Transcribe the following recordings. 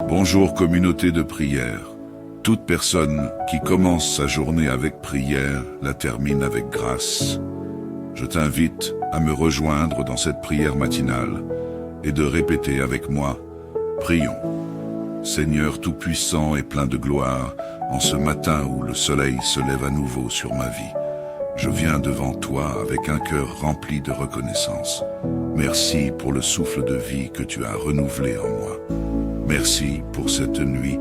Bonjour communauté de prière. Toute personne qui commence sa journée avec prière la termine avec grâce. Je t'invite à me rejoindre dans cette prière matinale et de répéter avec moi, prions. Seigneur Tout-Puissant et plein de gloire, en ce matin où le soleil se lève à nouveau sur ma vie, je viens devant toi avec un cœur rempli de reconnaissance. Merci pour le souffle de vie que tu as renouvelé en moi. Merci pour cette nuit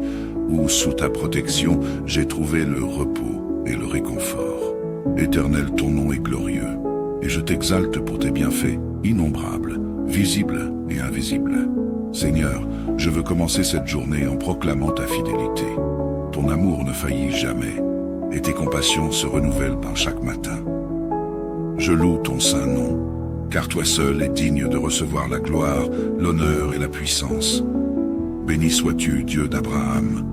où, sous ta protection, j'ai trouvé le repos et le réconfort. Éternel, ton nom est glorieux, et je t'exalte pour tes bienfaits innombrables, visibles et invisibles. Seigneur, je veux commencer cette journée en proclamant ta fidélité. Ton amour ne faillit jamais, et tes compassions se renouvellent par chaque matin. Je loue ton saint nom, car toi seul es digne de recevoir la gloire, l'honneur et la puissance. Béni sois-tu, Dieu d'Abraham,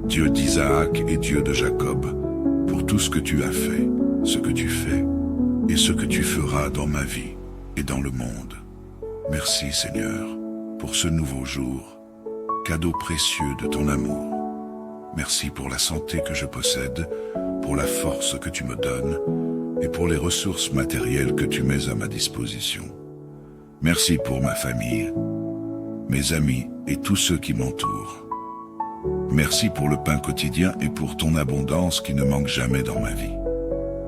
Dieu d'Isaac et Dieu de Jacob, pour tout ce que tu as fait, ce que tu fais, et ce que tu feras dans ma vie et dans le monde. Merci Seigneur, pour ce nouveau jour, cadeau précieux de ton amour. Merci pour la santé que je possède, pour la force que tu me donnes, et pour les ressources matérielles que tu mets à ma disposition. Merci pour ma famille, mes amis et tous ceux qui m'entourent. Merci pour le pain quotidien et pour ton abondance qui ne manque jamais dans ma vie.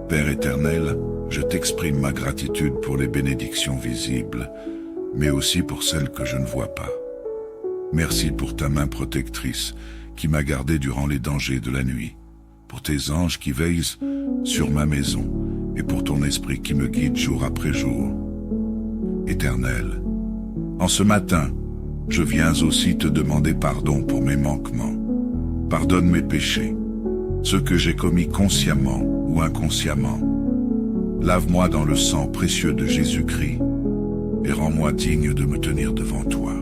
Père éternel, je t'exprime ma gratitude pour les bénédictions visibles, mais aussi pour celles que je ne vois pas. Merci pour ta main protectrice qui m'a gardé durant les dangers de la nuit, pour tes anges qui veillent sur ma maison et pour ton esprit qui me guide jour après jour. Éternel, en ce matin, je viens aussi te demander pardon pour mes manquements. Pardonne mes péchés, ceux que j'ai commis consciemment ou inconsciemment. Lave-moi dans le sang précieux de Jésus-Christ et rends-moi digne de me tenir devant toi.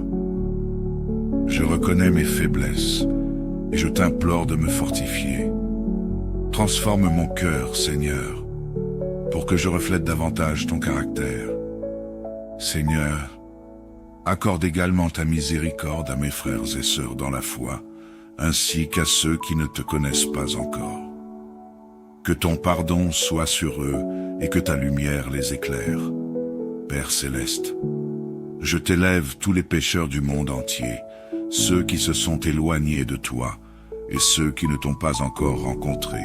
Je reconnais mes faiblesses et je t'implore de me fortifier. Transforme mon cœur, Seigneur, pour que je reflète davantage ton caractère. Seigneur, accorde également ta miséricorde à mes frères et sœurs dans la foi, ainsi qu'à ceux qui ne te connaissent pas encore. Que ton pardon soit sur eux et que ta lumière les éclaire. Père céleste, je t'élève tous les pécheurs du monde entier, ceux qui se sont éloignés de toi et ceux qui ne t'ont pas encore rencontré.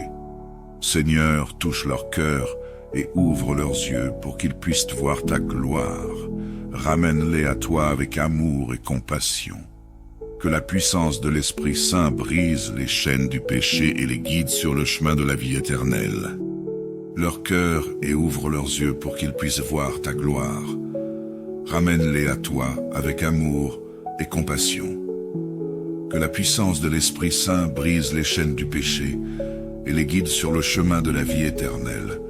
Seigneur, touche leur cœur et ouvre leurs yeux pour qu'ils puissent voir ta gloire. Ramène-les à toi avec amour et compassion. Que la puissance de l'Esprit Saint brise les chaînes du péché et les guide sur le chemin de la vie éternelle. Leur cœur et ouvre leurs yeux pour qu'ils puissent voir ta gloire. Ramène-les à toi avec amour et compassion. Que la puissance de l'Esprit Saint brise les chaînes du péché et les guide sur le chemin de la vie éternelle.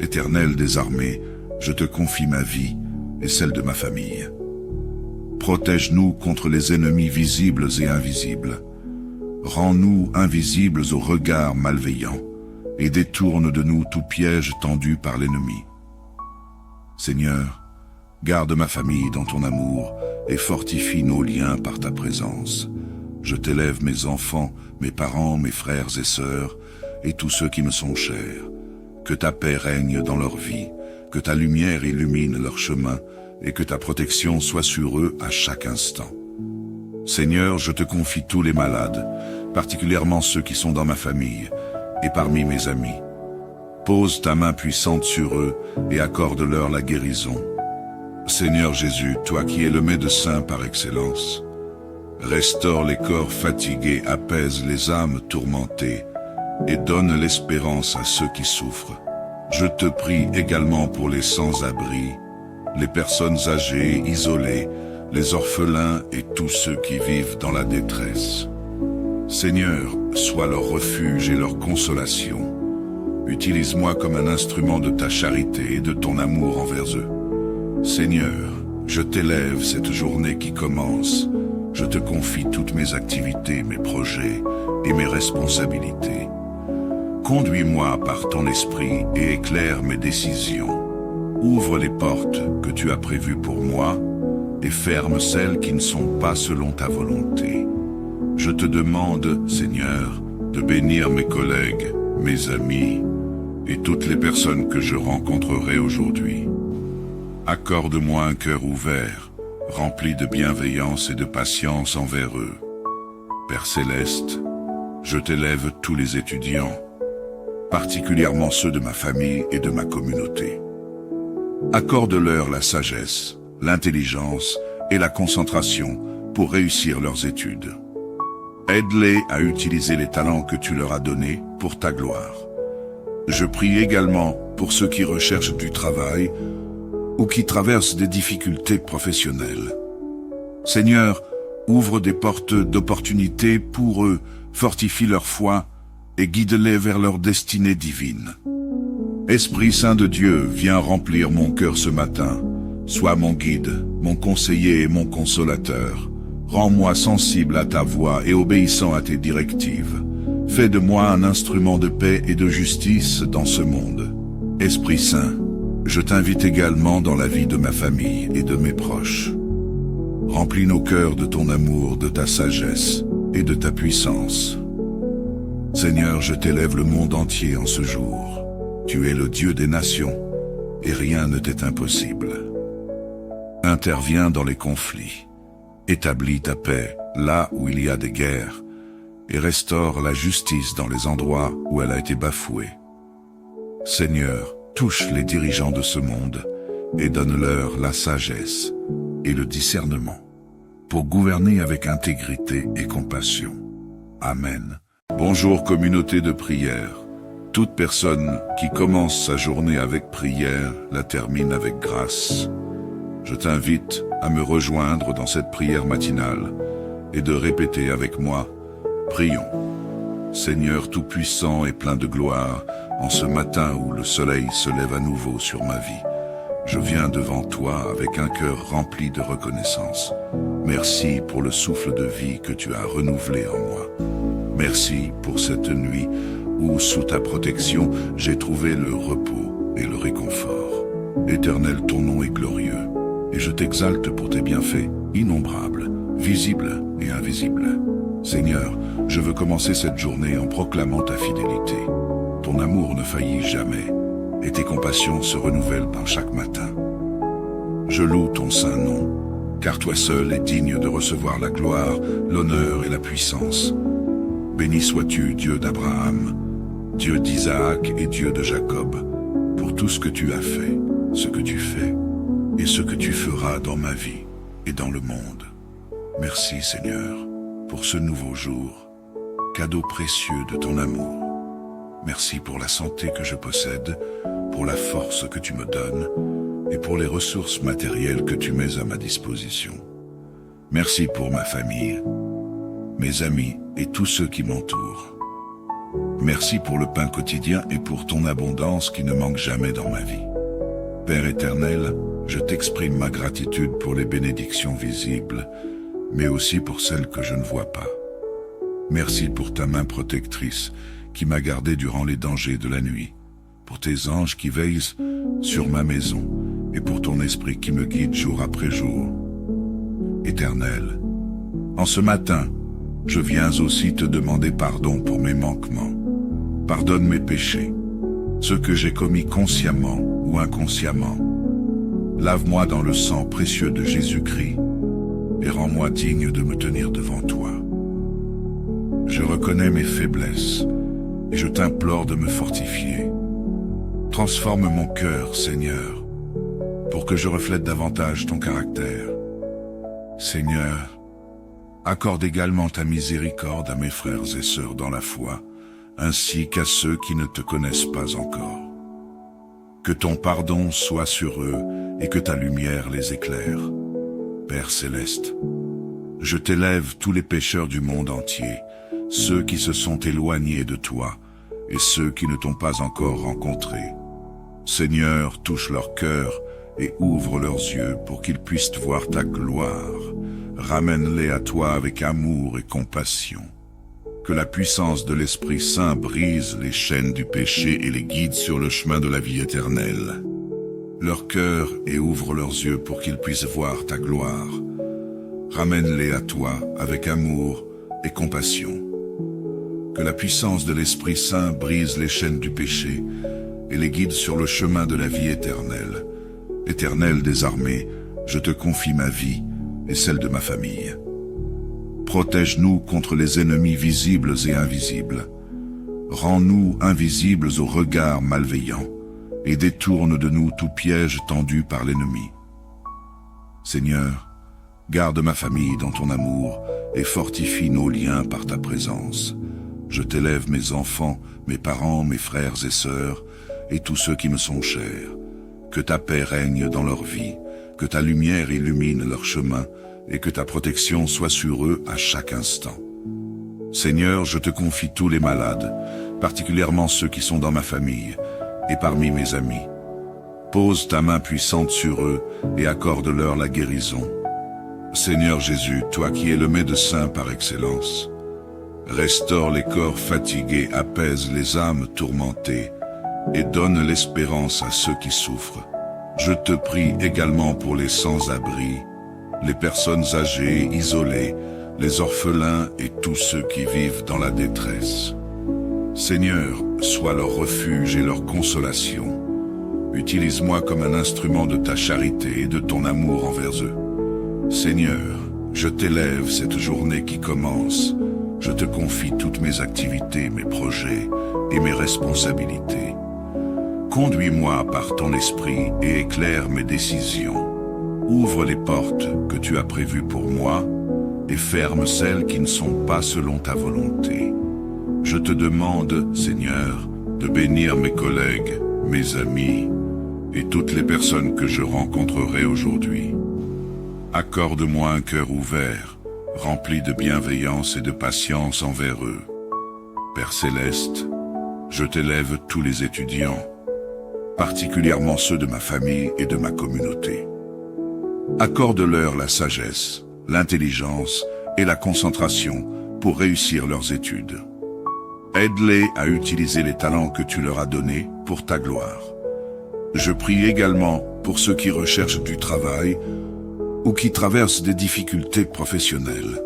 Éternel des armées, je te confie ma vie et celle de ma famille. Protège-nous contre les ennemis visibles et invisibles. Rends-nous invisibles aux regards malveillants et détourne de nous tout piège tendu par l'ennemi. Seigneur, garde ma famille dans ton amour et fortifie nos liens par ta présence. Je t'élève mes enfants, mes parents, mes frères et sœurs et tous ceux qui me sont chers. Que ta paix règne dans leur vie, que ta lumière illumine leur chemin et que ta protection soit sur eux à chaque instant. Seigneur, je te confie tous les malades, particulièrement ceux qui sont dans ma famille et parmi mes amis. Pose ta main puissante sur eux et accorde-leur la guérison. Seigneur Jésus, toi qui es le médecin par excellence, restaure les corps fatigués, apaise les âmes tourmentées et donne l'espérance à ceux qui souffrent. Je te prie également pour les sans-abri, les personnes âgées, isolées, les orphelins et tous ceux qui vivent dans la détresse. Seigneur, sois leur refuge et leur consolation. Utilise-moi comme un instrument de ta charité et de ton amour envers eux. Seigneur, je t'élève cette journée qui commence. Je te confie toutes mes activités, mes projets et mes responsabilités. Conduis-moi par ton esprit et éclaire mes décisions. Ouvre les portes que tu as prévues pour moi et ferme celles qui ne sont pas selon ta volonté. Je te demande, Seigneur, de bénir mes collègues, mes amis et toutes les personnes que je rencontrerai aujourd'hui. Accorde-moi un cœur ouvert, rempli de bienveillance et de patience envers eux. Père céleste, je t'élève tous les étudiants, particulièrement ceux de ma famille et de ma communauté. Accorde-leur la sagesse, l'intelligence et la concentration pour réussir leurs études. Aide-les à utiliser les talents que tu leur as donnés pour ta gloire. Je prie également pour ceux qui recherchent du travail ou qui traversent des difficultés professionnelles. Seigneur, ouvre des portes d'opportunités pour eux, fortifie leur foi et guide-les vers leur destinée divine. Esprit Saint de Dieu, viens remplir mon cœur ce matin. Sois mon guide, mon conseiller et mon consolateur. Rends-moi sensible à ta voix et obéissant à tes directives. Fais de moi un instrument de paix et de justice dans ce monde. Esprit Saint, je t'invite également dans la vie de ma famille et de mes proches. Remplis nos cœurs de ton amour, de ta sagesse et de ta puissance. Seigneur, je t'élève le monde entier en ce jour. Tu es le Dieu des nations et rien ne t'est impossible. Interviens dans les conflits. Établis ta paix là où il y a des guerres et restaure la justice dans les endroits où elle a été bafouée. Seigneur, touche les dirigeants de ce monde et donne-leur la sagesse et le discernement pour gouverner avec intégrité et compassion. Amen. Bonjour communauté de prière. Toute personne qui commence sa journée avec prière la termine avec grâce. Je t'invite à me rejoindre dans cette prière matinale et de répéter avec moi, prions. Seigneur Tout-Puissant et plein de gloire, en ce matin où le soleil se lève à nouveau sur ma vie, je viens devant toi avec un cœur rempli de reconnaissance. Merci pour le souffle de vie que tu as renouvelé en moi. Merci pour cette nuit où, sous ta protection, j'ai trouvé le repos et le réconfort. Éternel, ton nom est glorieux, et je t'exalte pour tes bienfaits innombrables, visibles et invisibles. Seigneur, je veux commencer cette journée en proclamant ta fidélité. Ton amour ne faillit jamais, et tes compassions se renouvellent par chaque matin. Je loue ton saint nom, car toi seul es digne de recevoir la gloire, l'honneur et la puissance. Béni sois-tu, Dieu d'Abraham, Dieu d'Isaac et Dieu de Jacob, pour tout ce que tu as fait, ce que tu fais, et ce que tu feras dans ma vie et dans le monde. Merci Seigneur, pour ce nouveau jour, cadeau précieux de ton amour. Merci pour la santé que je possède, pour la force que tu me donnes, et pour les ressources matérielles que tu mets à ma disposition. Merci pour ma famille, mes amis et tous ceux qui m'entourent. Merci pour le pain quotidien et pour ton abondance qui ne manque jamais dans ma vie. Père éternel, je t'exprime ma gratitude pour les bénédictions visibles, mais aussi pour celles que je ne vois pas. Merci pour ta main protectrice qui m'a gardé durant les dangers de la nuit, pour tes anges qui veillent sur ma maison et pour ton esprit qui me guide jour après jour. Éternel, en ce matin, je viens aussi te demander pardon pour mes manquements. Pardonne mes péchés, ceux que j'ai commis consciemment ou inconsciemment. Lave-moi dans le sang précieux de Jésus-Christ et rends-moi digne de me tenir devant toi. Je reconnais mes faiblesses et je t'implore de me fortifier. Transforme mon cœur, Seigneur, pour que je reflète davantage ton caractère. Seigneur, accorde également ta miséricorde à mes frères et sœurs dans la foi, ainsi qu'à ceux qui ne te connaissent pas encore. Que ton pardon soit sur eux et que ta lumière les éclaire. Père céleste, je t'élève tous les pécheurs du monde entier, ceux qui se sont éloignés de toi et ceux qui ne t'ont pas encore rencontré. Seigneur, touche leur cœur et ouvre leurs yeux pour qu'ils puissent voir ta gloire. Ramène-les à toi avec amour et compassion. Que la puissance de l'Esprit Saint brise les chaînes du péché et les guide sur le chemin de la vie éternelle. Leur cœur et ouvre leurs yeux pour qu'ils puissent voir ta gloire. Ramène-les à toi avec amour, et compassion. Que la puissance de l'Esprit Saint brise les chaînes du péché et les guide sur le chemin de la vie éternelle. Éternel des armées, je te confie ma vie et celle de ma famille. Protège-nous contre les ennemis visibles et invisibles. Rends-nous invisibles aux regards malveillants et détourne de nous tout piège tendu par l'ennemi. Seigneur, garde ma famille dans ton amour et fortifie nos liens par ta présence. Je t'élève mes enfants, mes parents, mes frères et sœurs, et tous ceux qui me sont chers. Que ta paix règne dans leur vie, que ta lumière illumine leur chemin, et que ta protection soit sur eux à chaque instant. Seigneur, je te confie tous les malades, particulièrement ceux qui sont dans ma famille, et parmi mes amis. Pose ta main puissante sur eux, et accorde-leur la guérison. Seigneur Jésus, toi qui es le médecin par excellence, restaure les corps fatigués, apaise les âmes tourmentées et donne l'espérance à ceux qui souffrent. Je te prie également pour les sans-abri, les personnes âgées, isolées, les orphelins et tous ceux qui vivent dans la détresse. Seigneur, sois leur refuge et leur consolation. Utilise-moi comme un instrument de ta charité et de ton amour envers eux. Seigneur, je t'élève cette journée qui commence. Je te confie toutes mes activités, mes projets et mes responsabilités. Conduis-moi par ton esprit et éclaire mes décisions. Ouvre les portes que tu as prévues pour moi et ferme celles qui ne sont pas selon ta volonté. Je te demande, Seigneur, de bénir mes collègues, mes amis et toutes les personnes que je rencontrerai aujourd'hui. Accorde-moi un cœur ouvert, rempli de bienveillance et de patience envers eux. Père Céleste, je t'élève tous les étudiants, particulièrement ceux de ma famille et de ma communauté. Accorde-leur la sagesse, l'intelligence et la concentration pour réussir leurs études. Aide-les à utiliser les talents que tu leur as donnés pour ta gloire. Je prie également pour ceux qui recherchent du travail ou qui traversent des difficultés professionnelles.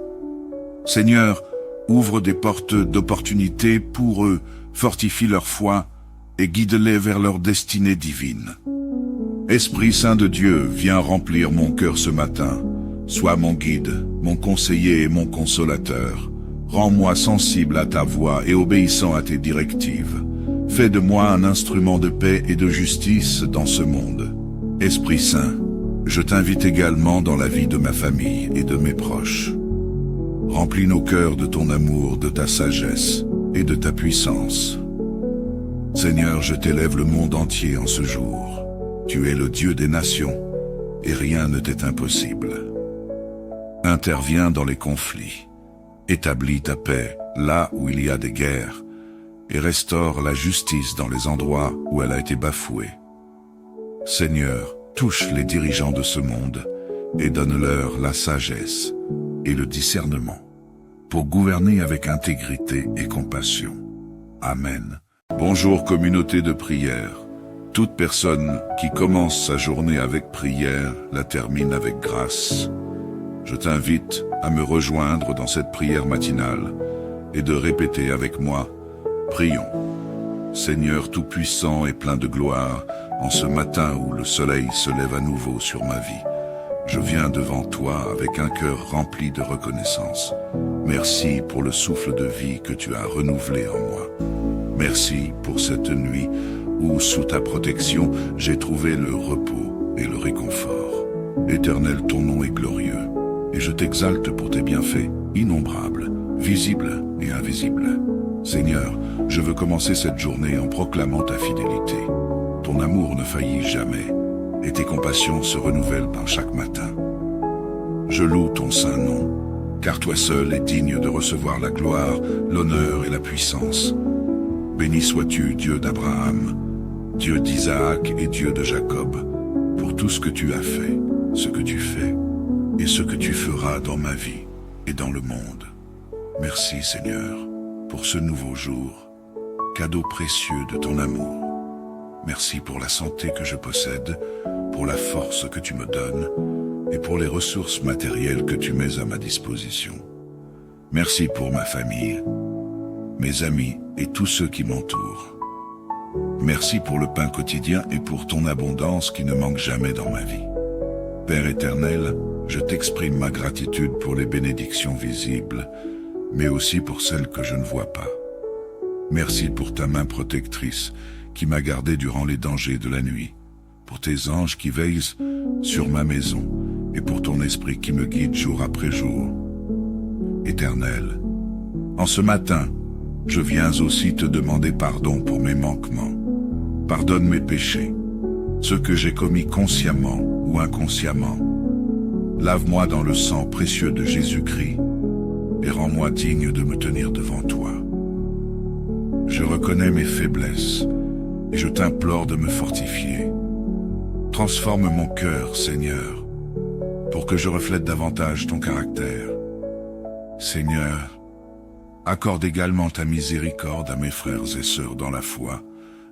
Seigneur, ouvre des portes d'opportunités pour eux, fortifie leur foi et guide-les vers leur destinée divine. Esprit Saint de Dieu, viens remplir mon cœur ce matin. Sois mon guide, mon conseiller et mon consolateur. Rends-moi sensible à ta voix et obéissant à tes directives. Fais de moi un instrument de paix et de justice dans ce monde. Esprit Saint, je t'invite également dans la vie de ma famille et de mes proches. Remplis nos cœurs de ton amour, de ta sagesse et de ta puissance. Seigneur, je t'élève le monde entier en ce jour. Tu es le Dieu des nations, et rien ne t'est impossible. Interviens dans les conflits, établis ta paix là où il y a des guerres, et restaure la justice dans les endroits où elle a été bafouée. Seigneur, touche les dirigeants de ce monde, et donne-leur la sagesse et le discernement, pour gouverner avec intégrité et compassion. Amen. Bonjour communauté de prière. Toute personne qui commence sa journée avec prière la termine avec grâce. Je t'invite à me rejoindre dans cette prière matinale et de répéter avec moi, prions. Seigneur Tout-Puissant et plein de gloire, en ce matin où le soleil se lève à nouveau sur ma vie, je viens devant toi avec un cœur rempli de reconnaissance. Merci pour le souffle de vie que tu as renouvelé en moi. Merci pour cette nuit où, sous ta protection, j'ai trouvé le repos et le réconfort. Éternel, ton nom est glorieux, et je t'exalte pour tes bienfaits, innombrables, visibles et invisibles. Seigneur, je veux commencer cette journée en proclamant ta fidélité. Ton amour ne faillit jamais, et tes compassions se renouvellent par chaque matin. Je loue ton saint nom, car toi seul es digne de recevoir la gloire, l'honneur et la puissance. Béni sois-tu, Dieu d'Abraham, Dieu d'Isaac et Dieu de Jacob, pour tout ce que tu as fait, ce que tu fais, et ce que tu feras dans ma vie et dans le monde. Merci Seigneur, pour ce nouveau jour, cadeau précieux de ton amour. Merci pour la santé que je possède, pour la force que tu me donnes, et pour les ressources matérielles que tu mets à ma disposition. Merci pour ma famille, mes amis et tous ceux qui m'entourent. Merci pour le pain quotidien et pour ton abondance qui ne manque jamais dans ma vie. Père éternel, je t'exprime ma gratitude pour les bénédictions visibles, mais aussi pour celles que je ne vois pas. Merci pour ta main protectrice qui m'a gardé durant les dangers de la nuit, pour tes anges qui veillent sur ma maison et pour ton esprit qui me guide jour après jour. Éternel, en ce matin, je viens aussi te demander pardon pour mes manquements. Pardonne mes péchés, ceux que j'ai commis consciemment ou inconsciemment. Lave-moi dans le sang précieux de Jésus-Christ et rends-moi digne de me tenir devant toi. Je reconnais mes faiblesses et je t'implore de me fortifier. Transforme mon cœur, Seigneur, pour que je reflète davantage ton caractère. Seigneur, accorde également ta miséricorde à mes frères et sœurs dans la foi,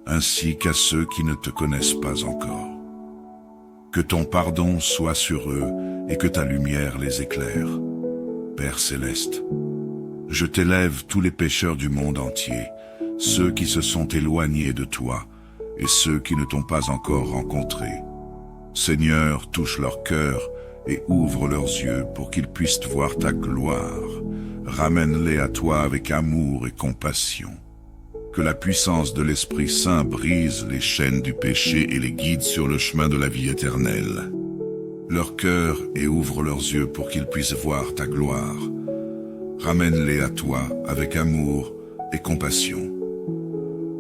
ainsi qu'à ceux qui ne te connaissent pas encore. Que ton pardon soit sur eux et que ta lumière les éclaire. Père céleste, je t'élève tous les pécheurs du monde entier, ceux qui se sont éloignés de toi et ceux qui ne t'ont pas encore rencontré. Seigneur, touche leur cœur et ouvre leurs yeux pour qu'ils puissent voir ta gloire. Ramène-les à toi avec amour et compassion. Que la puissance de l'Esprit Saint brise les chaînes du péché et les guide sur le chemin de la vie éternelle. Leur cœur et ouvre leurs yeux pour qu'ils puissent voir ta gloire. Ramène-les à toi avec amour et compassion.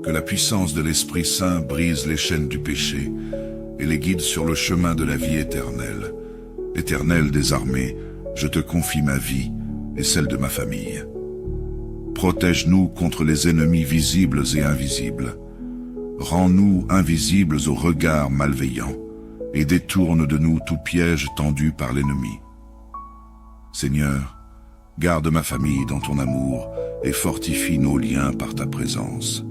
Que la puissance de l'Esprit Saint brise les chaînes du péché et les guide sur le chemin de la vie éternelle. Éternel des armées, je te confie ma vie et celle de ma famille. Protège-nous contre les ennemis visibles et invisibles. Rends-nous invisibles aux regards malveillants et détourne de nous tout piège tendu par l'ennemi. Seigneur, garde ma famille dans ton amour et fortifie nos liens par ta présence.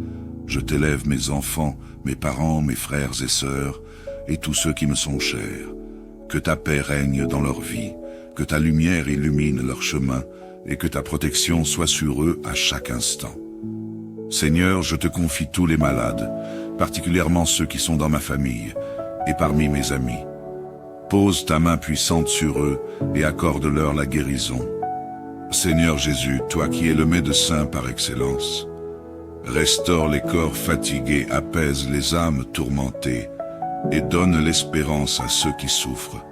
Je t'élève mes enfants, mes parents, mes frères et sœurs et tous ceux qui me sont chers. Que ta paix règne dans leur vie, que ta lumière illumine leur chemin et que ta protection soit sur eux à chaque instant. Seigneur, je te confie tous les malades, particulièrement ceux qui sont dans ma famille et parmi mes amis. Pose ta main puissante sur eux et accorde-leur la guérison. Seigneur Jésus, toi qui es le médecin par excellence, restaure les corps fatigués, apaise les âmes tourmentées et donne l'espérance à ceux qui souffrent.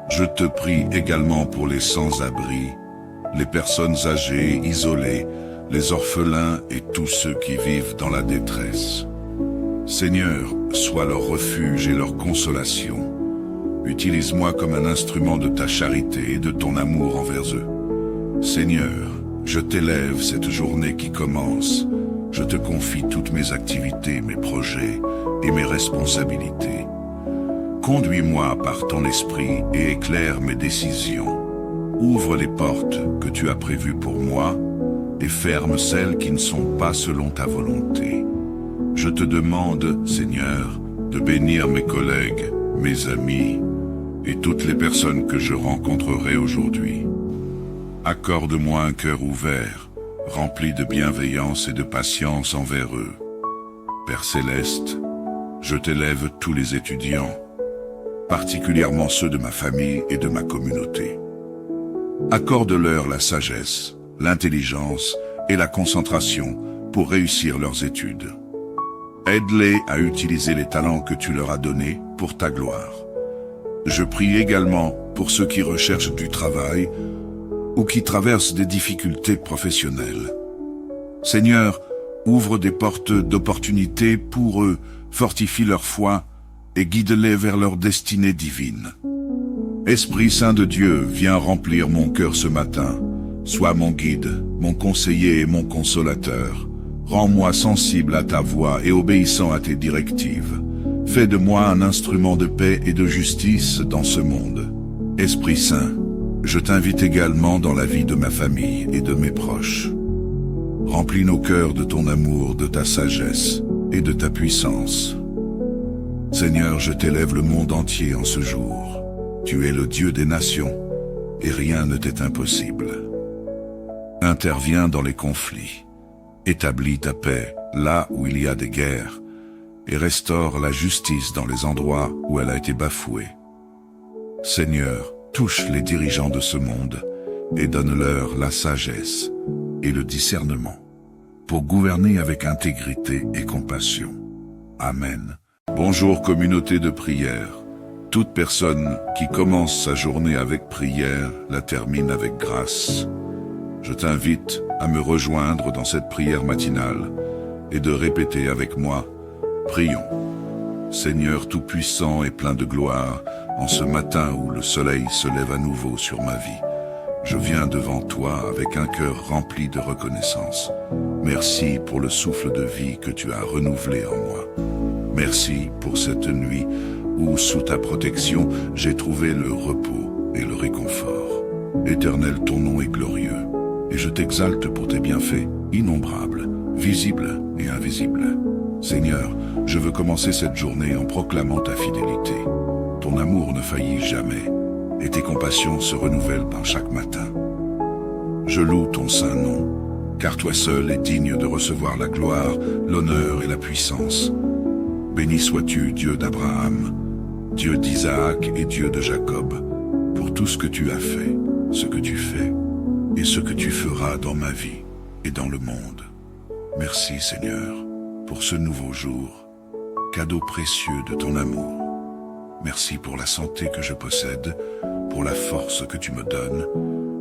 Je te prie également pour les sans-abri, les personnes âgées, isolées, les orphelins et tous ceux qui vivent dans la détresse. Seigneur, sois leur refuge et leur consolation. Utilise-moi comme un instrument de ta charité et de ton amour envers eux. Seigneur, je t'élève cette journée qui commence. Je te confie toutes mes activités, mes projets et mes responsabilités. Conduis-moi par ton esprit et éclaire mes décisions. Ouvre les portes que tu as prévues pour moi et ferme celles qui ne sont pas selon ta volonté. Je te demande, Seigneur, de bénir mes collègues, mes amis et toutes les personnes que je rencontrerai aujourd'hui. Accorde-moi un cœur ouvert, rempli de bienveillance et de patience envers eux. Père céleste, je t'élève tous les étudiants, particulièrement ceux de ma famille et de ma communauté. Accorde-leur la sagesse, l'intelligence et la concentration pour réussir leurs études. Aide-les à utiliser les talents que tu leur as donnés pour ta gloire. Je prie également pour ceux qui recherchent du travail ou qui traversent des difficultés professionnelles. Seigneur, ouvre des portes d'opportunités pour eux, fortifie leur foi et guide-les vers leur destinée divine. Esprit Saint de Dieu, viens remplir mon cœur ce matin. Sois mon guide, mon conseiller et mon consolateur. Rends-moi sensible à ta voix et obéissant à tes directives. Fais de moi un instrument de paix et de justice dans ce monde. Esprit Saint, je t'invite également dans la vie de ma famille et de mes proches. Remplis nos cœurs de ton amour, de ta sagesse et de ta puissance. Seigneur, je t'élève le monde entier en ce jour. Tu es le Dieu des nations, et rien ne t'est impossible. Interviens dans les conflits. Établis ta paix là où il y a des guerres et restaure la justice dans les endroits où elle a été bafouée. Seigneur, touche les dirigeants de ce monde et donne-leur la sagesse et le discernement pour gouverner avec intégrité et compassion. Amen. Bonjour communauté de prière. Toute personne qui commence sa journée avec prière la termine avec grâce. Je t'invite à me rejoindre dans cette prière matinale et de répéter avec moi, prions. Seigneur Tout-Puissant et plein de gloire, en ce matin où le soleil se lève à nouveau sur ma vie, je viens devant toi avec un cœur rempli de reconnaissance. Merci pour le souffle de vie que tu as renouvelé en moi. Merci pour cette nuit où, sous ta protection, j'ai trouvé le repos et le réconfort. Éternel, ton nom est glorieux, et je t'exalte pour tes bienfaits innombrables, visibles et invisibles. Seigneur, je veux commencer cette journée en proclamant ta fidélité. Ton amour ne faillit jamais, et tes compassions se renouvellent par chaque matin. Je loue ton saint nom, car toi seul es digne de recevoir la gloire, l'honneur et la puissance. Béni sois-tu, Dieu d'Abraham, Dieu d'Isaac et Dieu de Jacob, pour tout ce que tu as fait, ce que tu fais, et ce que tu feras dans ma vie et dans le monde. Merci Seigneur, pour ce nouveau jour, cadeau précieux de ton amour. Merci pour la santé que je possède, pour la force que tu me donnes,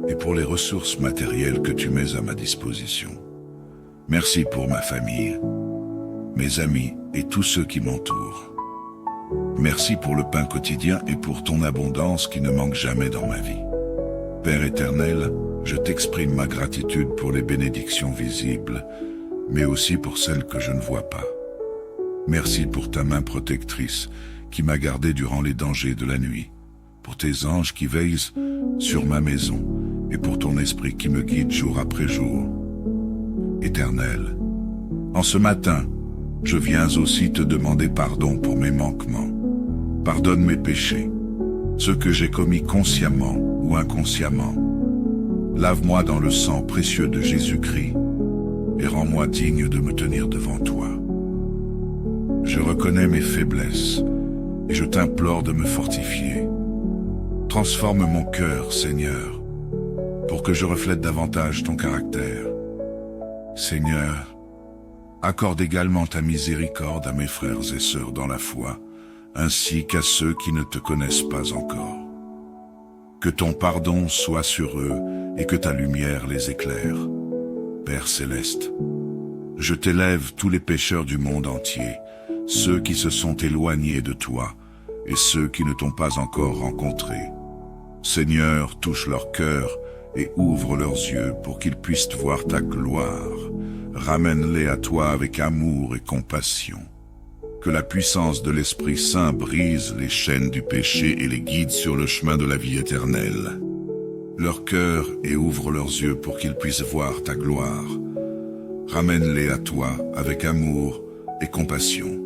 et pour les ressources matérielles que tu mets à ma disposition. Merci pour ma famille, mes amis et tous ceux qui m'entourent. Merci pour le pain quotidien et pour ton abondance qui ne manque jamais dans ma vie. Père éternel, je t'exprime ma gratitude pour les bénédictions visibles, mais aussi pour celles que je ne vois pas. Merci pour ta main protectrice qui m'a gardé durant les dangers de la nuit, pour tes anges qui veillent sur ma maison et pour ton esprit qui me guide jour après jour. Éternel, en ce matin, je viens aussi te demander pardon pour mes manquements. Pardonne mes péchés, ceux que j'ai commis consciemment ou inconsciemment. Lave-moi dans le sang précieux de Jésus-Christ et rends-moi digne de me tenir devant toi. Je reconnais mes faiblesses et je t'implore de me fortifier. Transforme mon cœur, Seigneur, pour que je reflète davantage ton caractère. Seigneur, accorde également ta miséricorde à mes frères et sœurs dans la foi, ainsi qu'à ceux qui ne te connaissent pas encore. Que ton pardon soit sur eux et que ta lumière les éclaire. Père céleste, je t'élève tous les pécheurs du monde entier, ceux qui se sont éloignés de toi et ceux qui ne t'ont pas encore rencontré. Seigneur, touche leur cœur et ouvre leurs yeux pour qu'ils puissent voir ta gloire. Ramène-les à toi avec amour et compassion. Que la puissance de l'Esprit Saint brise les chaînes du péché et les guide sur le chemin de la vie éternelle. Leur cœur et ouvre leurs yeux pour qu'ils puissent voir ta gloire. Ramène-les à toi avec amour et compassion.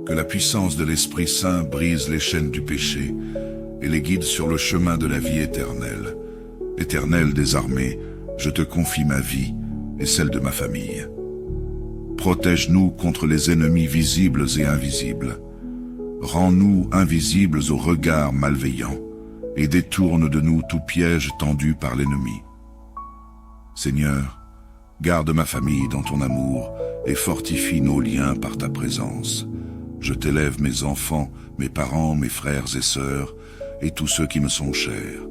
Que la puissance de l'Esprit Saint brise les chaînes du péché et les guide sur le chemin de la vie éternelle. Éternel des armées, je te confie ma vie et celle de ma famille. Protège-nous contre les ennemis visibles et invisibles. Rends-nous invisibles aux regards malveillants et détourne de nous tout piège tendu par l'ennemi. Seigneur, garde ma famille dans ton amour et fortifie nos liens par ta présence. Je t'élève mes enfants, mes parents, mes frères et sœurs et tous ceux qui me sont chers.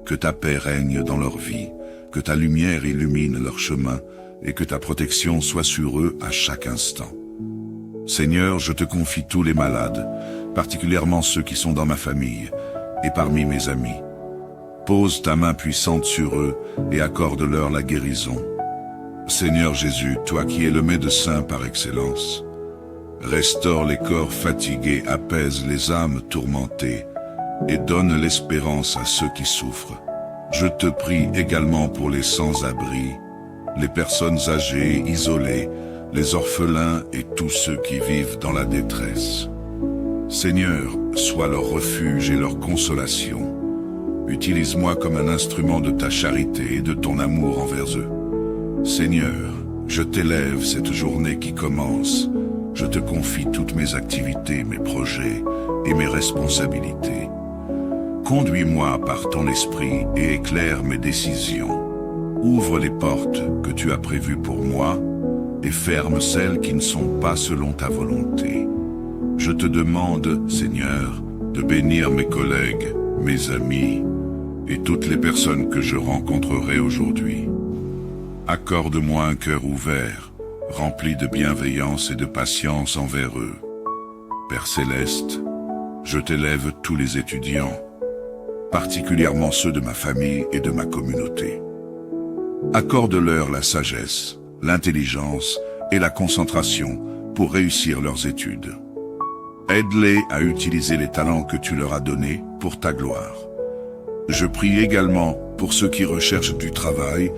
Que ta paix règne dans leur vie, que ta lumière illumine leur chemin et que ta protection soit sur eux à chaque instant. Seigneur, je te confie tous les malades, particulièrement ceux qui sont dans ma famille et parmi mes amis. Pose ta main puissante sur eux et accorde-leur la guérison. Seigneur Jésus, toi qui es le médecin par excellence, restaure les corps fatigués, apaise les âmes tourmentées et donne l'espérance à ceux qui souffrent. Je te prie également pour les sans-abri, les personnes âgées, isolées, les orphelins et tous ceux qui vivent dans la détresse. Seigneur, sois leur refuge et leur consolation. Utilise-moi comme un instrument de ta charité et de ton amour envers eux. Seigneur, je t'élève cette journée qui commence. Je te confie toutes mes activités, mes projets et mes responsabilités. Conduis-moi par ton esprit et éclaire mes décisions. Ouvre les portes que tu as prévues pour moi et ferme celles qui ne sont pas selon ta volonté. Je te demande, Seigneur, de bénir mes collègues, mes amis et toutes les personnes que je rencontrerai aujourd'hui. Accorde-moi un cœur ouvert, rempli de bienveillance et de patience envers eux. Père céleste, je t'élève tous les étudiants, particulièrement ceux de ma famille et de ma communauté. Accorde-leur la sagesse, l'intelligence et la concentration pour réussir leurs études. Aide-les à utiliser les talents que tu leur as donnés pour ta gloire. Je prie également pour ceux qui recherchent du travail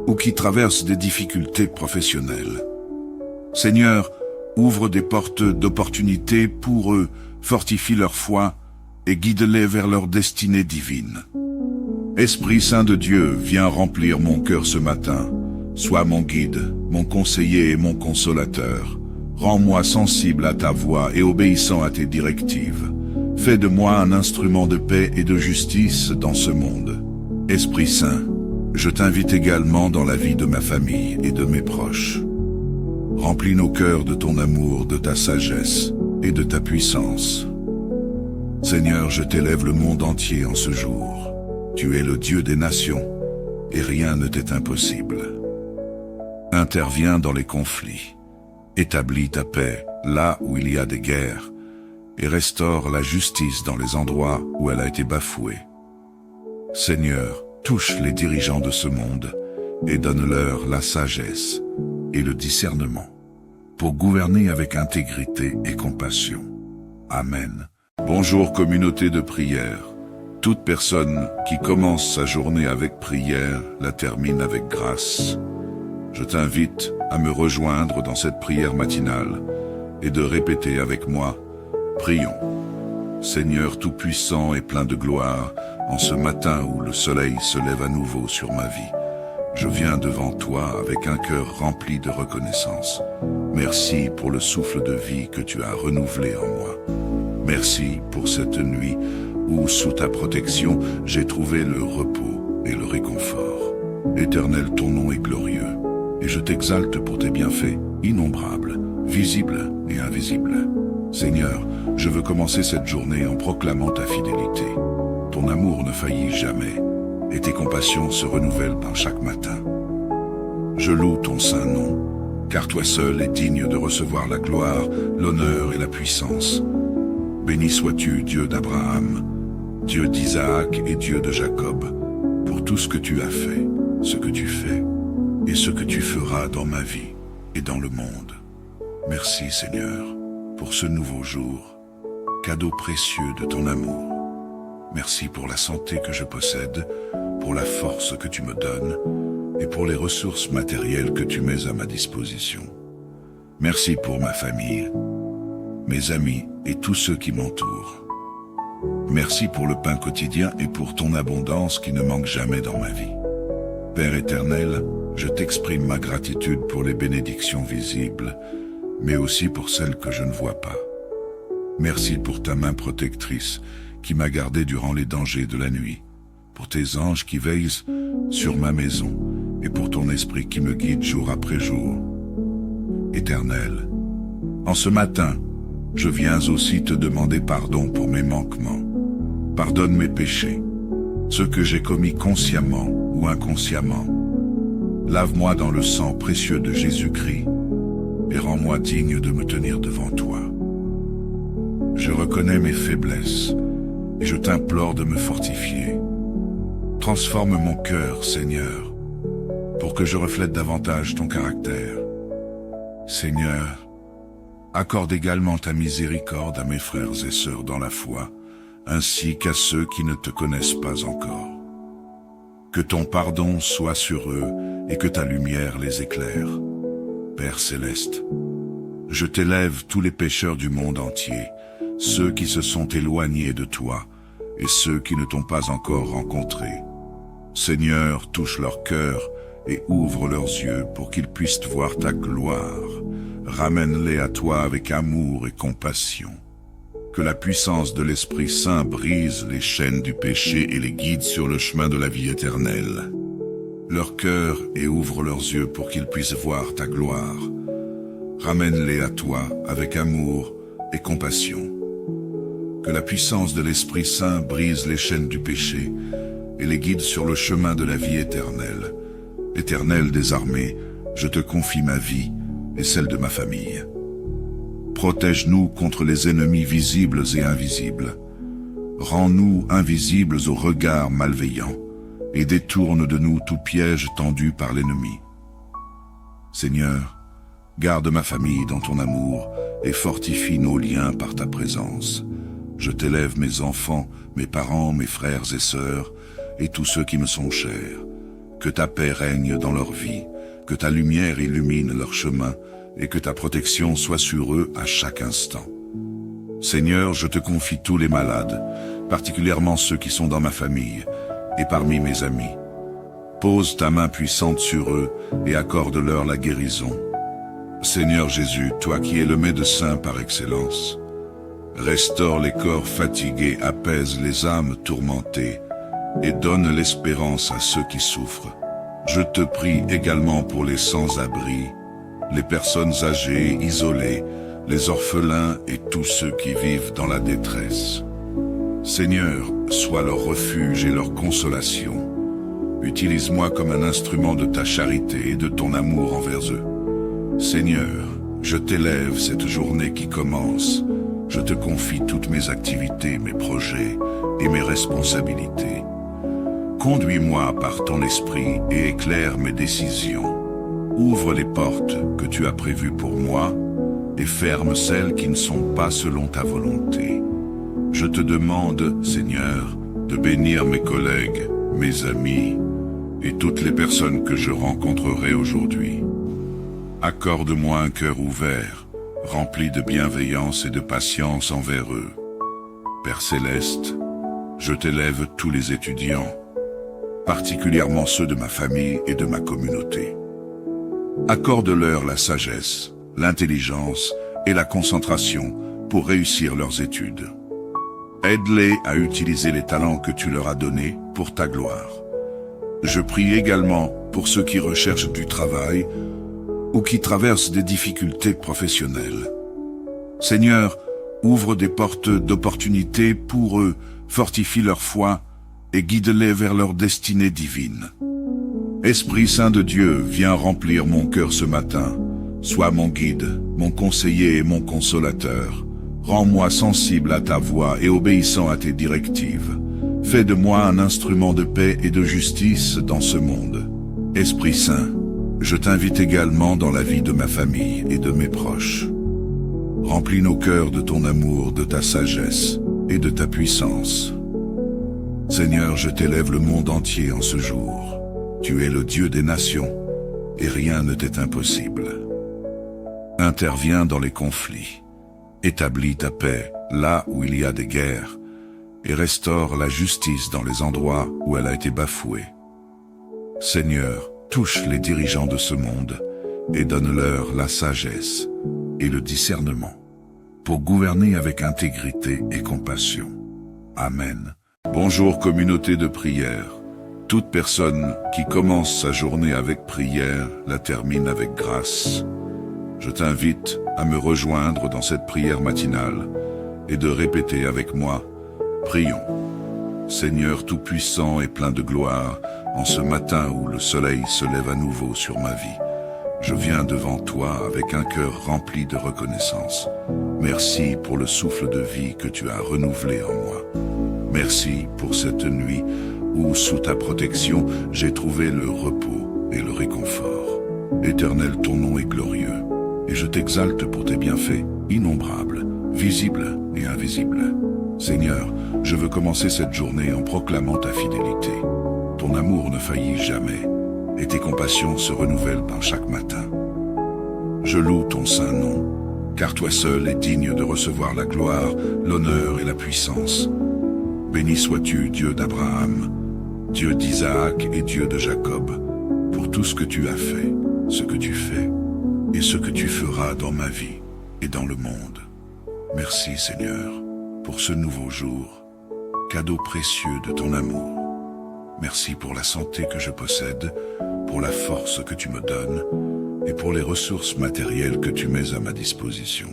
ou qui traversent des difficultés professionnelles. Seigneur, ouvre des portes d'opportunités pour eux, fortifie leur foi et guide-les vers leur destinée divine. Esprit Saint de Dieu, viens remplir mon cœur ce matin. Sois mon guide, mon conseiller et mon consolateur. Rends-moi sensible à ta voix et obéissant à tes directives. Fais de moi un instrument de paix et de justice dans ce monde. Esprit Saint, je t'invite également dans la vie de ma famille et de mes proches. Remplis nos cœurs de ton amour, de ta sagesse et de ta puissance. Seigneur, je t'élève le monde entier en ce jour. Tu es le Dieu des nations et rien ne t'est impossible. Interviens dans les conflits. Établis ta paix là où il y a des guerres et restaure la justice dans les endroits où elle a été bafouée. Seigneur, touche les dirigeants de ce monde et donne-leur la sagesse et le discernement pour gouverner avec intégrité et compassion. Amen. Bonjour communauté de prière. Toute personne qui commence sa journée avec prière la termine avec grâce. Je t'invite à me rejoindre dans cette prière matinale et de répéter avec moi, prions. Seigneur Tout-Puissant et plein de gloire, en ce matin où le soleil se lève à nouveau sur ma vie, je viens devant toi avec un cœur rempli de reconnaissance. Merci pour le souffle de vie que tu as renouvelé en moi. Merci pour cette nuit où, sous ta protection, j'ai trouvé le repos et le réconfort. Éternel, ton nom est glorieux. Et je t'exalte pour tes bienfaits, innombrables, visibles et invisibles. Seigneur, je veux commencer cette journée en proclamant ta fidélité. Ton amour ne faillit jamais, et tes compassions se renouvellent dans chaque matin. Je loue ton saint nom, car toi seul es digne de recevoir la gloire, l'honneur et la puissance. Béni sois-tu, Dieu d'Abraham, Dieu d'Isaac et Dieu de Jacob, pour tout ce que tu as fait, ce que tu fais, et ce que tu feras dans ma vie et dans le monde. Merci Seigneur pour ce nouveau jour, cadeau précieux de ton amour. Merci pour la santé que je possède, pour la force que tu me donnes et pour les ressources matérielles que tu mets à ma disposition. Merci pour ma famille, mes amis et tous ceux qui m'entourent. Merci pour le pain quotidien et pour ton abondance qui ne manque jamais dans ma vie. Père éternel, je t'exprime ma gratitude pour les bénédictions visibles, mais aussi pour celles que je ne vois pas. Merci pour ta main protectrice qui m'a gardé durant les dangers de la nuit, pour tes anges qui veillent sur ma maison et pour ton esprit qui me guide jour après jour. Éternel, en ce matin, je viens aussi te demander pardon pour mes manquements. Pardonne mes péchés, ceux que j'ai commis consciemment ou inconsciemment. Lave-moi dans le sang précieux de Jésus-Christ et rends-moi digne de me tenir devant toi. Je reconnais mes faiblesses et je t'implore de me fortifier. Transforme mon cœur, Seigneur, pour que je reflète davantage ton caractère. Seigneur, accorde également ta miséricorde à mes frères et sœurs dans la foi, ainsi qu'à ceux qui ne te connaissent pas encore. Que ton pardon soit sur eux et que ta lumière les éclaire. Père céleste, je t'élève tous les pécheurs du monde entier, ceux qui se sont éloignés de toi et ceux qui ne t'ont pas encore rencontré. Seigneur, touche leur cœur et ouvre leurs yeux pour qu'ils puissent voir ta gloire. Ramène-les à toi avec amour et compassion. Que la puissance de l'Esprit Saint brise les chaînes du péché et les guide sur le chemin de la vie éternelle. Leur cœur et ouvre leurs yeux pour qu'ils puissent voir ta gloire. Ramène-les à toi avec amour et compassion. Que la puissance de l'Esprit Saint brise les chaînes du péché et les guide sur le chemin de la vie éternelle. Éternel des armées, je te confie ma vie et celle de ma famille. Protège-nous contre les ennemis visibles et invisibles. Rends-nous invisibles aux regards malveillants et détourne de nous tout piège tendu par l'ennemi. Seigneur, garde ma famille dans ton amour et fortifie nos liens par ta présence. Je t'élève mes enfants, mes parents, mes frères et sœurs et tous ceux qui me sont chers. Que ta paix règne dans leur vie, que ta lumière illumine leur chemin et que ta protection soit sur eux à chaque instant. Seigneur, je te confie tous les malades, particulièrement ceux qui sont dans ma famille et parmi mes amis. Pose ta main puissante sur eux et accorde-leur la guérison. Seigneur Jésus, toi qui es le médecin par excellence, restaure les corps fatigués, apaise les âmes tourmentées et donne l'espérance à ceux qui souffrent. Je te prie également pour les sans-abri, les personnes âgées, isolées, les orphelins et tous ceux qui vivent dans la détresse. Seigneur, sois leur refuge et leur consolation. Utilise-moi comme un instrument de ta charité et de ton amour envers eux. Seigneur, je t'élève cette journée qui commence. Je te confie toutes mes activités, mes projets et mes responsabilités. Conduis-moi par ton esprit et éclaire mes décisions. Ouvre les portes que tu as prévues pour moi et ferme celles qui ne sont pas selon ta volonté. Je te demande, Seigneur, de bénir mes collègues, mes amis et toutes les personnes que je rencontrerai aujourd'hui. Accorde-moi un cœur ouvert, rempli de bienveillance et de patience envers eux. Père Céleste, je t'élève tous les étudiants, particulièrement ceux de ma famille et de ma communauté. Accorde-leur la sagesse, l'intelligence et la concentration pour réussir leurs études. Aide-les à utiliser les talents que tu leur as donnés pour ta gloire. Je prie également pour ceux qui recherchent du travail ou qui traversent des difficultés professionnelles. Seigneur, ouvre des portes d'opportunités pour eux, fortifie leur foi et guide-les vers leur destinée divine. Esprit Saint de Dieu, viens remplir mon cœur ce matin. Sois mon guide, mon conseiller et mon consolateur. Rends-moi sensible à ta voix et obéissant à tes directives. Fais de moi un instrument de paix et de justice dans ce monde. Esprit Saint, je t'invite également dans la vie de ma famille et de mes proches. Remplis nos cœurs de ton amour, de ta sagesse et de ta puissance. Seigneur, je t'élève le monde entier en ce jour. Tu es le Dieu des nations, et rien ne t'est impossible. Interviens dans les conflits, établis ta paix là où il y a des guerres, et restaure la justice dans les endroits où elle a été bafouée. Seigneur, touche les dirigeants de ce monde, et donne-leur la sagesse et le discernement, pour gouverner avec intégrité et compassion. Amen. Bonjour communauté de prière. Toute personne qui commence sa journée avec prière la termine avec grâce. Je t'invite à me rejoindre dans cette prière matinale et de répéter avec moi, prions. Seigneur Tout-Puissant et plein de gloire, en ce matin où le soleil se lève à nouveau sur ma vie, je viens devant toi avec un cœur rempli de reconnaissance. Merci pour le souffle de vie que tu as renouvelé en moi. Merci pour cette nuit où, sous ta protection, j'ai trouvé le repos et le réconfort. Éternel, ton nom est glorieux, et je t'exalte pour tes bienfaits, innombrables, visibles et invisibles. Seigneur, je veux commencer cette journée en proclamant ta fidélité. Ton amour ne faillit jamais, et tes compassions se renouvellent par chaque matin. Je loue ton saint nom, car toi seul es digne de recevoir la gloire, l'honneur et la puissance. Béni sois-tu, Dieu d'Abraham, Dieu d'Isaac et Dieu de Jacob, pour tout ce que tu as fait, ce que tu fais, et ce que tu feras dans ma vie et dans le monde. Merci Seigneur, pour ce nouveau jour, cadeau précieux de ton amour. Merci pour la santé que je possède, pour la force que tu me donnes, et pour les ressources matérielles que tu mets à ma disposition.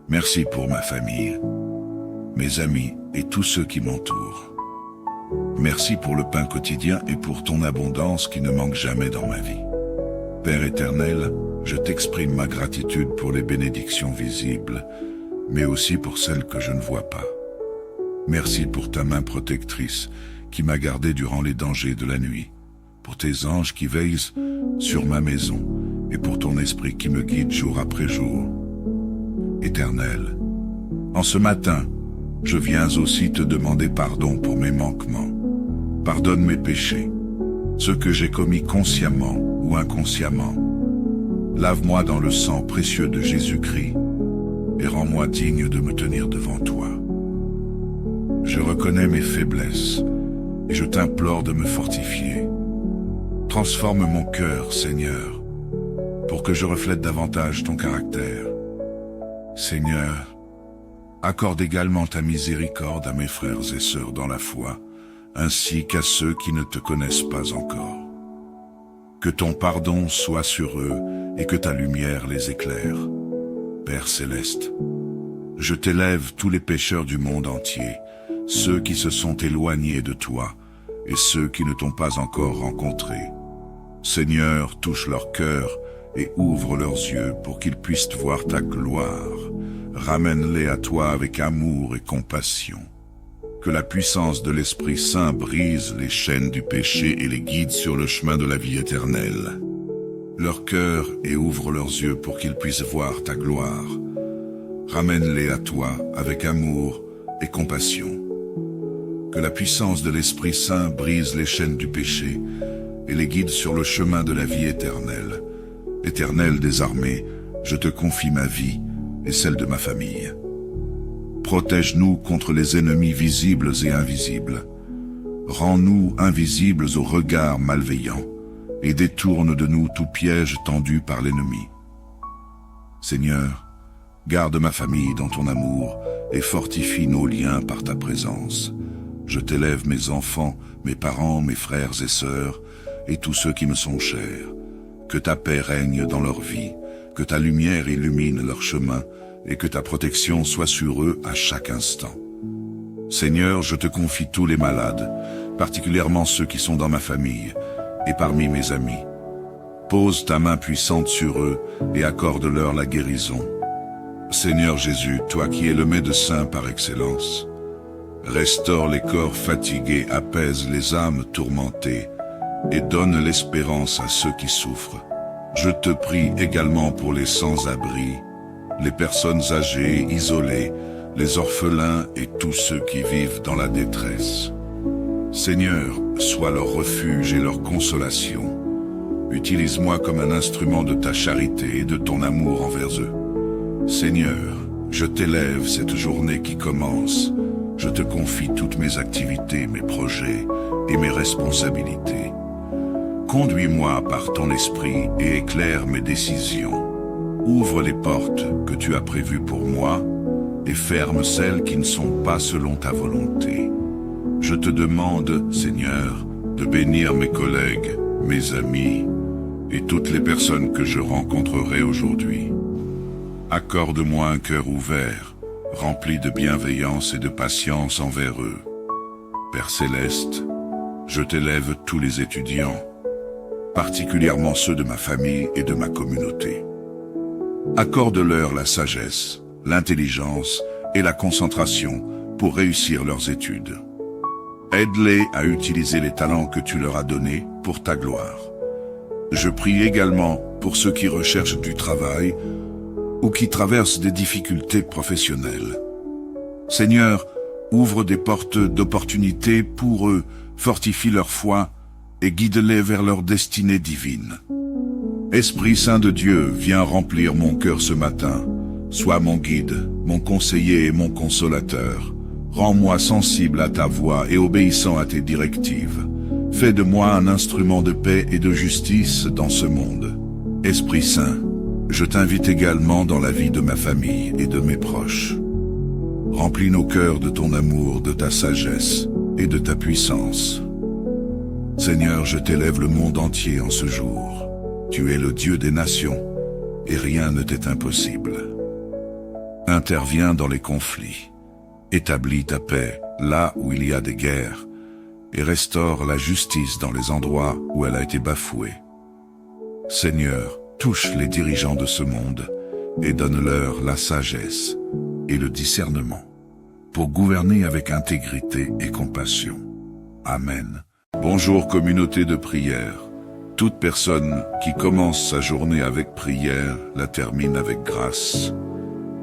Merci pour ma famille, mes amis et tous ceux qui m'entourent. Merci pour le pain quotidien et pour ton abondance qui ne manque jamais dans ma vie. Père éternel, je t'exprime ma gratitude pour les bénédictions visibles, mais aussi pour celles que je ne vois pas. Merci pour ta main protectrice qui m'a gardé durant les dangers de la nuit, pour tes anges qui veillent sur ma maison et pour ton esprit qui me guide jour après jour. Éternel, en ce matin, je viens aussi te demander pardon pour mes manquements. Pardonne mes péchés, ceux que j'ai commis consciemment ou inconsciemment. Lave-moi dans le sang précieux de Jésus-Christ et rends-moi digne de me tenir devant toi. Je reconnais mes faiblesses et je t'implore de me fortifier. Transforme mon cœur, Seigneur, pour que je reflète davantage ton caractère. Seigneur, accorde également ta miséricorde à mes frères et sœurs dans la foi, ainsi qu'à ceux qui ne te connaissent pas encore. Que ton pardon soit sur eux et que ta lumière les éclaire. Père céleste, je t'élève tous les pécheurs du monde entier, ceux qui se sont éloignés de toi et ceux qui ne t'ont pas encore rencontré. Seigneur, touche leur cœur et ouvre leurs yeux pour qu'ils puissent voir ta gloire. Ramène-les à toi avec amour et compassion. Que la puissance de l'Esprit Saint brise les chaînes du péché et les guide sur le chemin de la vie éternelle. Leur cœur et ouvre leurs yeux pour qu'ils puissent voir ta gloire. Ramène-les à toi avec amour et compassion. Que la puissance de l'Esprit Saint brise les chaînes du péché et les guide sur le chemin de la vie éternelle. Éternel des armées, je te confie ma vie et celle de ma famille. Protège-nous contre les ennemis visibles et invisibles. Rends-nous invisibles aux regards malveillants et détourne de nous tout piège tendu par l'ennemi. Seigneur, garde ma famille dans ton amour et fortifie nos liens par ta présence. Je t'élève mes enfants, mes parents, mes frères et sœurs et tous ceux qui me sont chers. Que ta paix règne dans leur vie, que ta lumière illumine leur chemin et que ta protection soit sur eux à chaque instant. Seigneur, je te confie tous les malades, particulièrement ceux qui sont dans ma famille et parmi mes amis. Pose ta main puissante sur eux et accorde-leur la guérison. Seigneur Jésus, toi qui es le médecin par excellence, restaure les corps fatigués, apaise les âmes tourmentées et donne l'espérance à ceux qui souffrent. Je te prie également pour les sans-abri, les personnes âgées, isolées, les orphelins et tous ceux qui vivent dans la détresse. Seigneur, sois leur refuge et leur consolation. Utilise-moi comme un instrument de ta charité et de ton amour envers eux. Seigneur, je t'élève cette journée qui commence. Je te confie toutes mes activités, mes projets et mes responsabilités. Conduis-moi par ton esprit et éclaire mes décisions. Ouvre les portes que tu as prévues pour moi et ferme celles qui ne sont pas selon ta volonté. Je te demande, Seigneur, de bénir mes collègues, mes amis et toutes les personnes que je rencontrerai aujourd'hui. Accorde-moi un cœur ouvert, rempli de bienveillance et de patience envers eux. Père céleste, je t'élève tous les étudiants, particulièrement ceux de ma famille et de ma communauté. Accorde-leur la sagesse, l'intelligence et la concentration pour réussir leurs études. Aide-les à utiliser les talents que tu leur as donnés pour ta gloire. Je prie également pour ceux qui recherchent du travail ou qui traversent des difficultés professionnelles. Seigneur, ouvre des portes d'opportunités pour eux, fortifie leur foi et guide-les vers leur destinée divine. Esprit Saint de Dieu, viens remplir mon cœur ce matin. Sois mon guide, mon conseiller et mon consolateur. Rends-moi sensible à ta voix et obéissant à tes directives. Fais de moi un instrument de paix et de justice dans ce monde. Esprit Saint, je t'invite également dans la vie de ma famille et de mes proches. Remplis nos cœurs de ton amour, de ta sagesse et de ta puissance. Seigneur, je t'élève le monde entier en ce jour. Tu es le Dieu des nations, et rien ne t'est impossible. Interviens dans les conflits. Établis ta paix là où il y a des guerres, et restaure la justice dans les endroits où elle a été bafouée. Seigneur, touche les dirigeants de ce monde, et donne-leur la sagesse et le discernement, pour gouverner avec intégrité et compassion. Amen. Bonjour communauté de prière. Toute personne qui commence sa journée avec prière la termine avec grâce.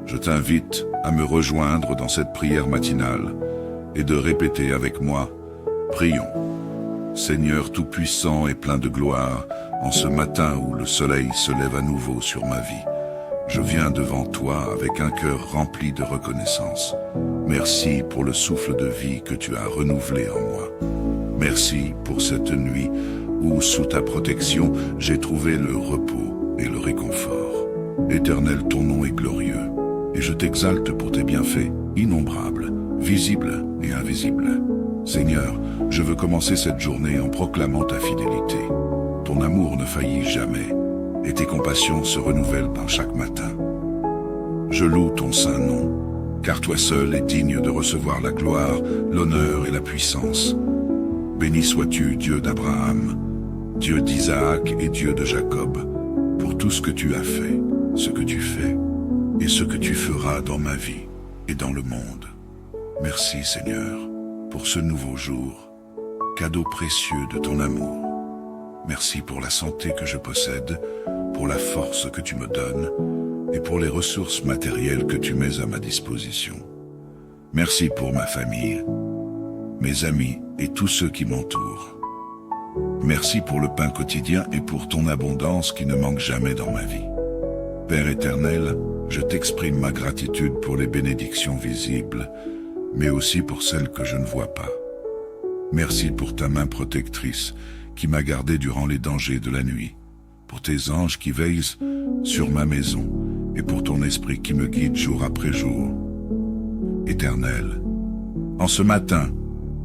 Je t'invite à me rejoindre dans cette prière matinale et de répéter avec moi, prions. Seigneur Tout-Puissant et plein de gloire, en ce matin où le soleil se lève à nouveau sur ma vie, je viens devant toi avec un cœur rempli de reconnaissance. Merci pour le souffle de vie que tu as renouvelé en moi. Merci pour cette nuit où, sous ta protection, j'ai trouvé le repos et le réconfort. Éternel, ton nom est glorieux, et je t'exalte pour tes bienfaits innombrables, visibles et invisibles. Seigneur, je veux commencer cette journée en proclamant ta fidélité. Ton amour ne faillit jamais, et tes compassions se renouvellent par chaque matin. Je loue ton saint nom, car toi seul es digne de recevoir la gloire, l'honneur et la puissance. Béni sois-tu, Dieu d'Abraham, Dieu d'Isaac et Dieu de Jacob, pour tout ce que tu as fait, ce que tu fais, et ce que tu feras dans ma vie et dans le monde. Merci Seigneur, pour ce nouveau jour, cadeau précieux de ton amour. Merci pour la santé que je possède, pour la force que tu me donnes, et pour les ressources matérielles que tu mets à ma disposition. Merci pour ma famille, mes amis et tous ceux qui m'entourent. Merci pour le pain quotidien et pour ton abondance qui ne manque jamais dans ma vie. Père éternel, je t'exprime ma gratitude pour les bénédictions visibles, mais aussi pour celles que je ne vois pas. Merci pour ta main protectrice qui m'a gardé durant les dangers de la nuit, pour tes anges qui veillent sur ma maison et pour ton esprit qui me guide jour après jour. Éternel, en ce matin,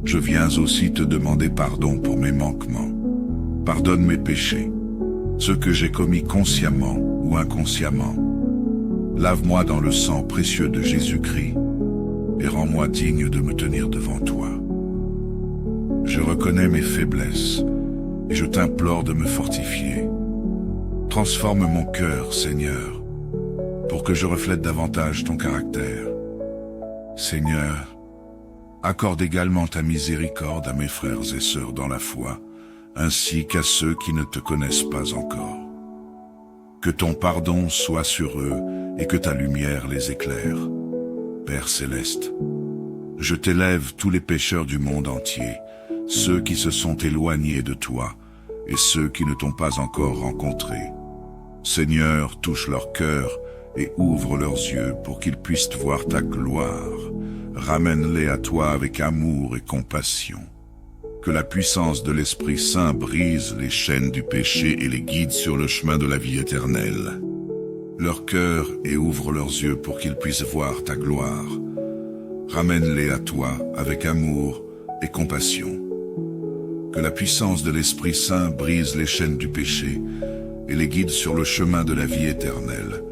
je viens aussi te demander pardon pour mes manquements. Pardonne mes péchés, ceux que j'ai commis consciemment ou inconsciemment. Lave-moi dans le sang précieux de Jésus-Christ et rends-moi digne de me tenir devant toi. Je reconnais mes faiblesses et je t'implore de me fortifier. Transforme mon cœur, Seigneur, pour que je reflète davantage ton caractère. Seigneur, accorde également ta miséricorde à mes frères et sœurs dans la foi, ainsi qu'à ceux qui ne te connaissent pas encore. Que ton pardon soit sur eux et que ta lumière les éclaire. Père céleste, je t'élève tous les pécheurs du monde entier, ceux qui se sont éloignés de toi et ceux qui ne t'ont pas encore rencontré. Seigneur, touche leur cœur et ouvre leurs yeux pour qu'ils puissent voir ta gloire. Ramène-les à toi avec amour et compassion. Que la puissance de l'Esprit Saint brise les chaînes du péché et les guide sur le chemin de la vie éternelle. Leur cœur et ouvre leurs yeux pour qu'ils puissent voir ta gloire. Ramène-les à toi avec amour et compassion. Que la puissance de l'Esprit Saint brise les chaînes du péché et les guide sur le chemin de la vie éternelle.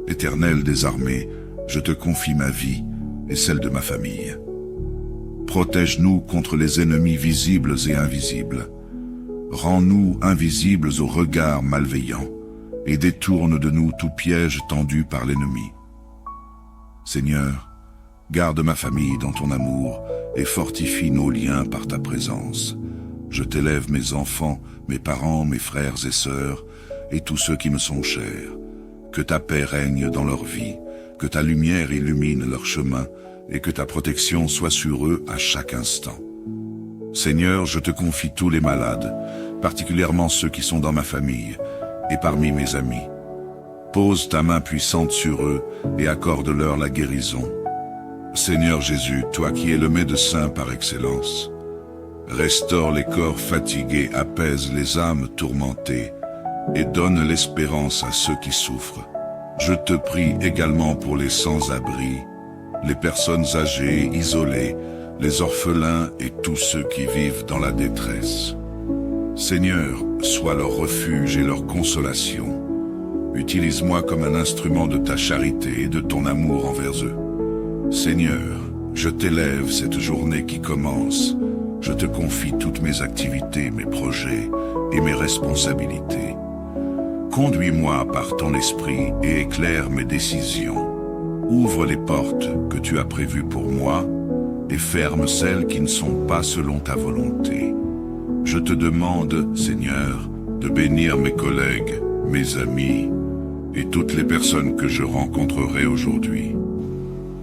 Éternel des armées, je te confie ma vie et celle de ma famille. Protège-nous contre les ennemis visibles et invisibles. Rends-nous invisibles aux regards malveillants et détourne de nous tout piège tendu par l'ennemi. Seigneur, garde ma famille dans ton amour et fortifie nos liens par ta présence. Je t'élève mes enfants, mes parents, mes frères et sœurs et tous ceux qui me sont chers. Que ta paix règne dans leur vie, que ta lumière illumine leur chemin et que ta protection soit sur eux à chaque instant. Seigneur, je te confie tous les malades, particulièrement ceux qui sont dans ma famille et parmi mes amis. Pose ta main puissante sur eux et accorde-leur la guérison. Seigneur Jésus, toi qui es le médecin par excellence, restaure les corps fatigués, apaise les âmes tourmentées et donne l'espérance à ceux qui souffrent. Je te prie également pour les sans-abri, les personnes âgées, isolées, les orphelins et tous ceux qui vivent dans la détresse. Seigneur, sois leur refuge et leur consolation. Utilise-moi comme un instrument de ta charité et de ton amour envers eux. Seigneur, je t'élève cette journée qui commence. Je te confie toutes mes activités, mes projets et mes responsabilités. Conduis-moi par ton esprit et éclaire mes décisions. Ouvre les portes que tu as prévues pour moi et ferme celles qui ne sont pas selon ta volonté. Je te demande, Seigneur, de bénir mes collègues, mes amis et toutes les personnes que je rencontrerai aujourd'hui.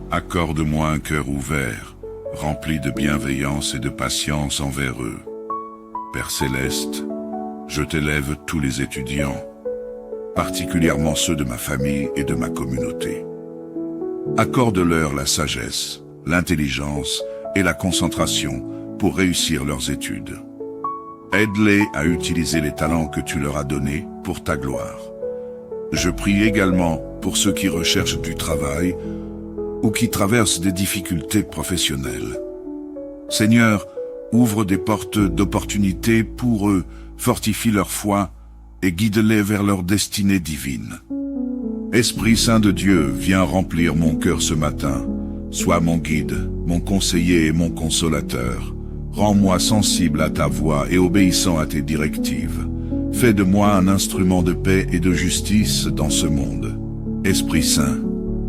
Accorde-moi un cœur ouvert, rempli de bienveillance et de patience envers eux. Père céleste, je t'élève tous les étudiants, particulièrement ceux de ma famille et de ma communauté. Accorde-leur la sagesse, l'intelligence et la concentration pour réussir leurs études. Aide-les à utiliser les talents que tu leur as donnés pour ta gloire. Je prie également pour ceux qui recherchent du travail ou qui traversent des difficultés professionnelles. Seigneur, ouvre des portes d'opportunités pour eux, fortifie leur foi et guide-les vers leur destinée divine. Esprit Saint de Dieu, viens remplir mon cœur ce matin. Sois mon guide, mon conseiller et mon consolateur. Rends-moi sensible à ta voix et obéissant à tes directives. Fais de moi un instrument de paix et de justice dans ce monde. Esprit Saint,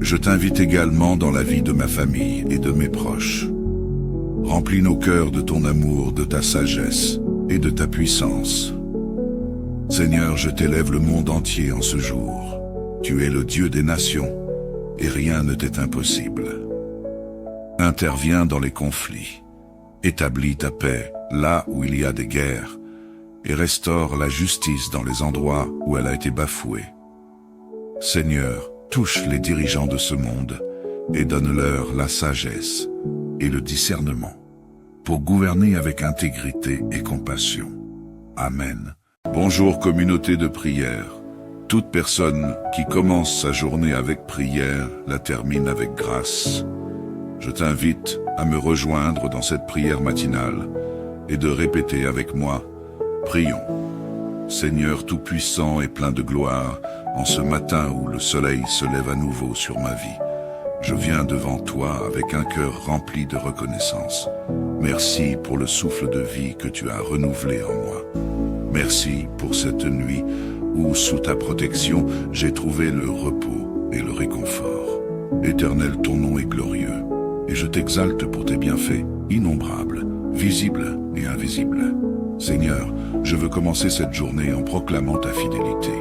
je t'invite également dans la vie de ma famille et de mes proches. Remplis nos cœurs de ton amour, de ta sagesse et de ta puissance. Seigneur, je t'élève le monde entier en ce jour. Tu es le Dieu des nations et rien ne t'est impossible. Interviens dans les conflits. Établis ta paix là où il y a des guerres et restaure la justice dans les endroits où elle a été bafouée. Seigneur, touche les dirigeants de ce monde et donne-leur la sagesse et le discernement pour gouverner avec intégrité et compassion. Amen. Bonjour communauté de prière. Toute personne qui commence sa journée avec prière la termine avec grâce. Je t'invite à me rejoindre dans cette prière matinale et de répéter avec moi, prions. Seigneur Tout-Puissant et plein de gloire, en ce matin où le soleil se lève à nouveau sur ma vie, je viens devant toi avec un cœur rempli de reconnaissance. Merci pour le souffle de vie que tu as renouvelé en moi. Merci pour cette nuit où, sous ta protection, j'ai trouvé le repos et le réconfort. Éternel, ton nom est glorieux. Et je t'exalte pour tes bienfaits, innombrables, visibles et invisibles. Seigneur, je veux commencer cette journée en proclamant ta fidélité.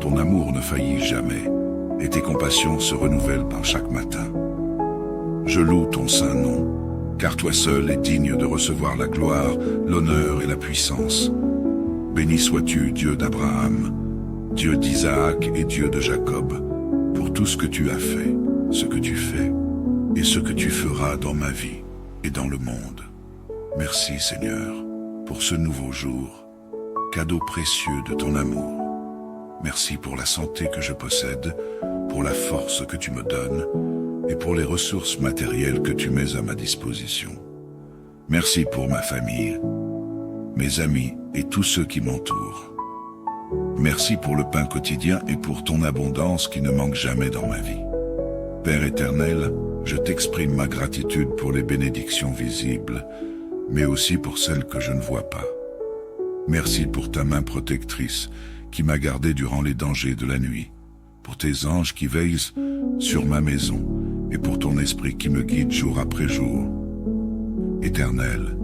Ton amour ne faillit jamais, et tes compassions se renouvellent par chaque matin. Je loue ton saint nom, car toi seul es digne de recevoir la gloire, l'honneur et la puissance. Béni sois-tu, Dieu d'Abraham, Dieu d'Isaac et Dieu de Jacob, pour tout ce que tu as fait, ce que tu fais, et ce que tu feras dans ma vie et dans le monde. Merci Seigneur pour ce nouveau jour, cadeau précieux de ton amour. Merci pour la santé que je possède, pour la force que tu me donnes et pour les ressources matérielles que tu mets à ma disposition. Merci pour ma famille, mes amis et tous ceux qui m'entourent. Merci pour le pain quotidien et pour ton abondance qui ne manque jamais dans ma vie. Père éternel, je t'exprime ma gratitude pour les bénédictions visibles, mais aussi pour celles que je ne vois pas. Merci pour ta main protectrice qui m'a gardé durant les dangers de la nuit, pour tes anges qui veillent sur ma maison et pour ton esprit qui me guide jour après jour. Éternel,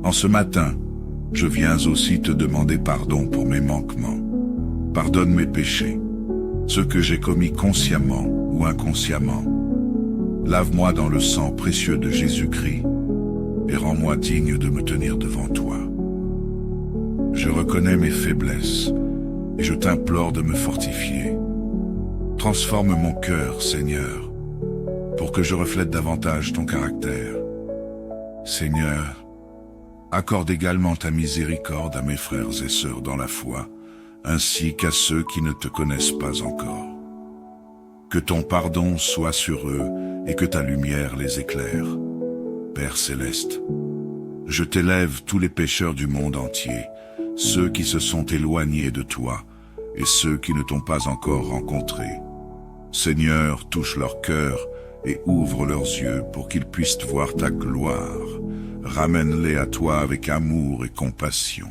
en ce matin, je viens aussi te demander pardon pour mes manquements. Pardonne mes péchés, ceux que j'ai commis consciemment ou inconsciemment. Lave-moi dans le sang précieux de Jésus-Christ et rends-moi digne de me tenir devant toi. Je reconnais mes faiblesses et je t'implore de me fortifier. Transforme mon cœur, Seigneur, pour pour que je reflète davantage ton caractère. Seigneur, accorde également ta miséricorde à mes frères et sœurs dans la foi, ainsi qu'à ceux qui ne te connaissent pas encore. Que ton pardon soit sur eux et que ta lumière les éclaire. Père céleste, je t'élève tous les pécheurs du monde entier, ceux qui se sont éloignés de toi et ceux qui ne t'ont pas encore rencontré. Seigneur, touche leur cœur et ouvre leurs yeux pour qu'ils puissent voir ta gloire. Ramène-les à toi avec amour et compassion.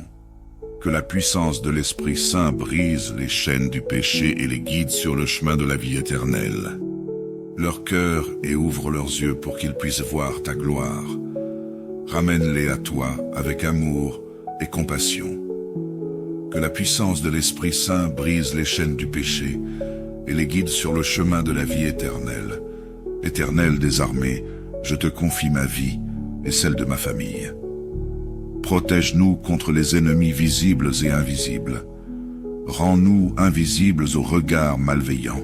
Que la puissance de l'Esprit Saint brise les chaînes du péché et les guide sur le chemin de la vie éternelle. Leur cœur et ouvre leurs yeux pour qu'ils puissent voir ta gloire. Ramène-les à toi avec amour et compassion. Que la puissance de l'Esprit Saint brise les chaînes du péché et les guide sur le chemin de la vie éternelle. Éternel des armées, je te confie ma vie et celle de ma famille. Protège-nous contre les ennemis visibles et invisibles. Rends-nous invisibles aux regards malveillants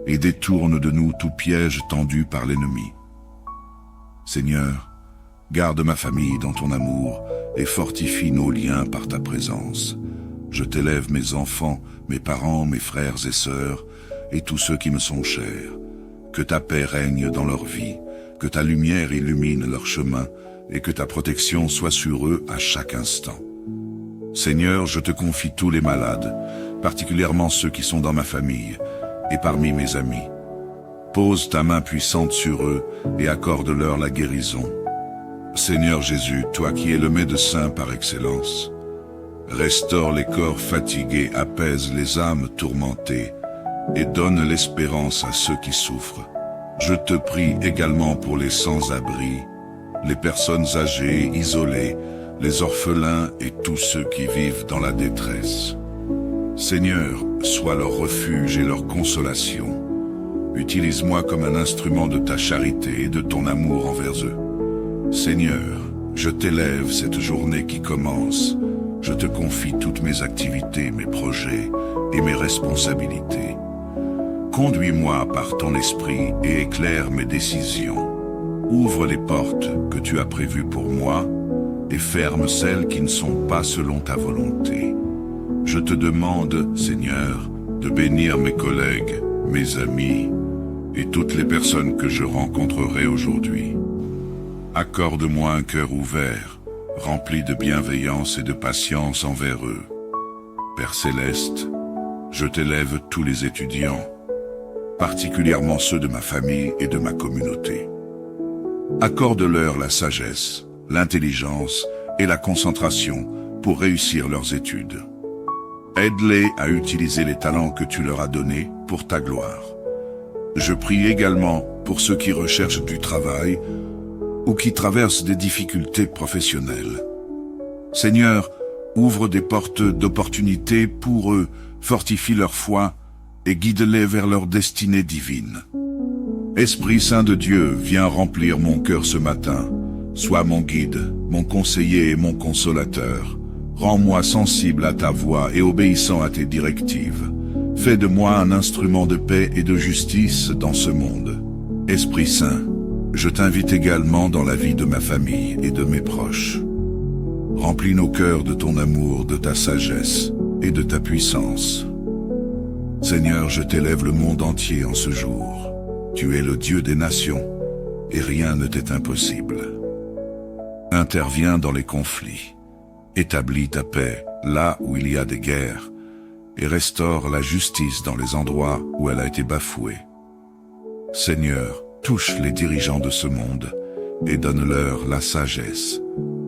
et détourne de nous tout piège tendu par l'ennemi. Seigneur, garde ma famille dans ton amour et fortifie nos liens par ta présence. Je t'élève mes enfants, mes parents, mes frères et sœurs et tous ceux qui me sont chers. Que ta paix règne dans leur vie, que ta lumière illumine leur chemin et que ta protection soit sur eux à chaque instant. Seigneur, je te confie tous les malades, particulièrement ceux qui sont dans ma famille et parmi mes amis. Pose ta main puissante sur eux et accorde-leur la guérison. Seigneur Jésus, toi qui es le médecin par excellence, restaure les corps fatigués, apaise les âmes tourmentées et donne l'espérance à ceux qui souffrent. Je te prie également pour les sans-abri, les personnes âgées, isolées, les orphelins et tous ceux qui vivent dans la détresse. Seigneur, sois leur refuge et leur consolation. Utilise-moi comme un instrument de ta charité et de ton amour envers eux. Seigneur, je t'élève cette journée qui commence. Je te confie toutes mes activités, mes projets et mes responsabilités. Conduis-moi par ton esprit et éclaire mes décisions. Ouvre les portes que tu as prévues pour moi et ferme celles qui ne sont pas selon ta volonté. Je te demande, Seigneur, de bénir mes collègues, mes amis et toutes les personnes que je rencontrerai aujourd'hui. Accorde-moi un cœur ouvert, rempli de bienveillance et de patience envers eux. Père céleste, je t'élève tous les étudiants, particulièrement ceux de ma famille et de ma communauté. Accorde-leur la sagesse, l'intelligence et la concentration pour réussir leurs études. Aide-les à utiliser les talents que tu leur as donnés pour ta gloire. Je prie également pour ceux qui recherchent du travail ou qui traversent des difficultés professionnelles. Seigneur, ouvre des portes d'opportunités pour eux, fortifie leur foi et guide-les vers leur destinée divine. Esprit Saint de Dieu, viens remplir mon cœur ce matin. Sois mon guide, mon conseiller et mon consolateur. Rends-moi sensible à ta voix et obéissant à tes directives. Fais de moi un instrument de paix et de justice dans ce monde. Esprit Saint, je t'invite également dans la vie de ma famille et de mes proches. Remplis nos cœurs de ton amour, de ta sagesse et de ta puissance. Seigneur, je t'élève le monde entier en ce jour. Tu es le Dieu des nations, et rien ne t'est impossible. Interviens dans les conflits, établis ta paix là où il y a des guerres, et restaure la justice dans les endroits où elle a été bafouée. Seigneur, touche les dirigeants de ce monde, et donne-leur la sagesse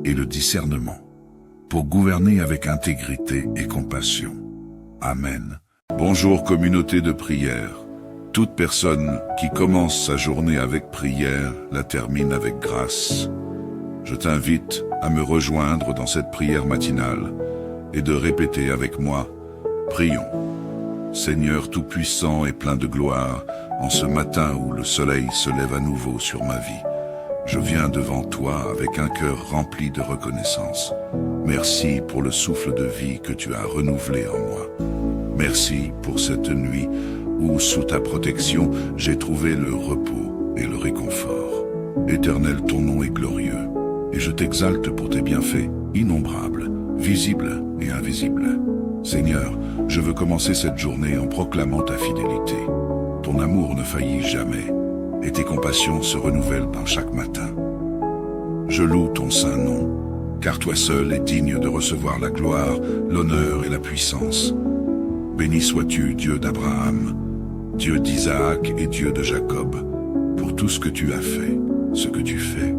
et le discernement, pour gouverner avec intégrité et compassion. Amen. Bonjour communauté de prière. Toute personne qui commence sa journée avec prière la termine avec grâce. Je t'invite à me rejoindre dans cette prière matinale et de répéter avec moi, prions. Seigneur Tout-Puissant et plein de gloire, en ce matin où le soleil se lève à nouveau sur ma vie, je viens devant toi avec un cœur rempli de reconnaissance. Merci pour le souffle de vie que tu as renouvelé en moi. Merci pour cette nuit où, sous ta protection, j'ai trouvé le repos. et le réconfort. Éternel, ton nom est glorieux, et je t'exalte pour tes bienfaits, innombrables, visibles et invisibles. Seigneur, je veux commencer cette journée en proclamant ta fidélité. Ton amour ne faillit jamais, et tes compassions se renouvellent dans chaque matin. Je loue ton saint nom, car toi seul es digne de recevoir la gloire, l'honneur et la puissance. Béni sois-tu, Dieu d'Abraham, Dieu d'Isaac et Dieu de Jacob, pour tout ce que tu as fait, ce que tu fais,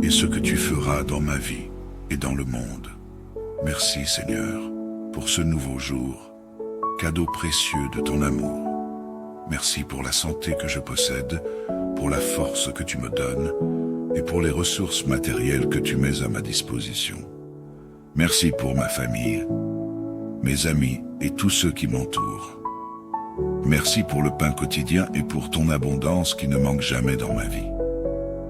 et ce que tu feras dans ma vie et dans le monde. Merci Seigneur, pour ce nouveau jour, cadeau précieux de ton amour. Merci pour la santé que je possède, pour la force que tu me donnes, et pour les ressources matérielles que tu mets à ma disposition. Merci pour ma famille, mes amis et tous ceux qui m'entourent. Merci pour le pain quotidien et pour ton abondance qui ne manque jamais dans ma vie.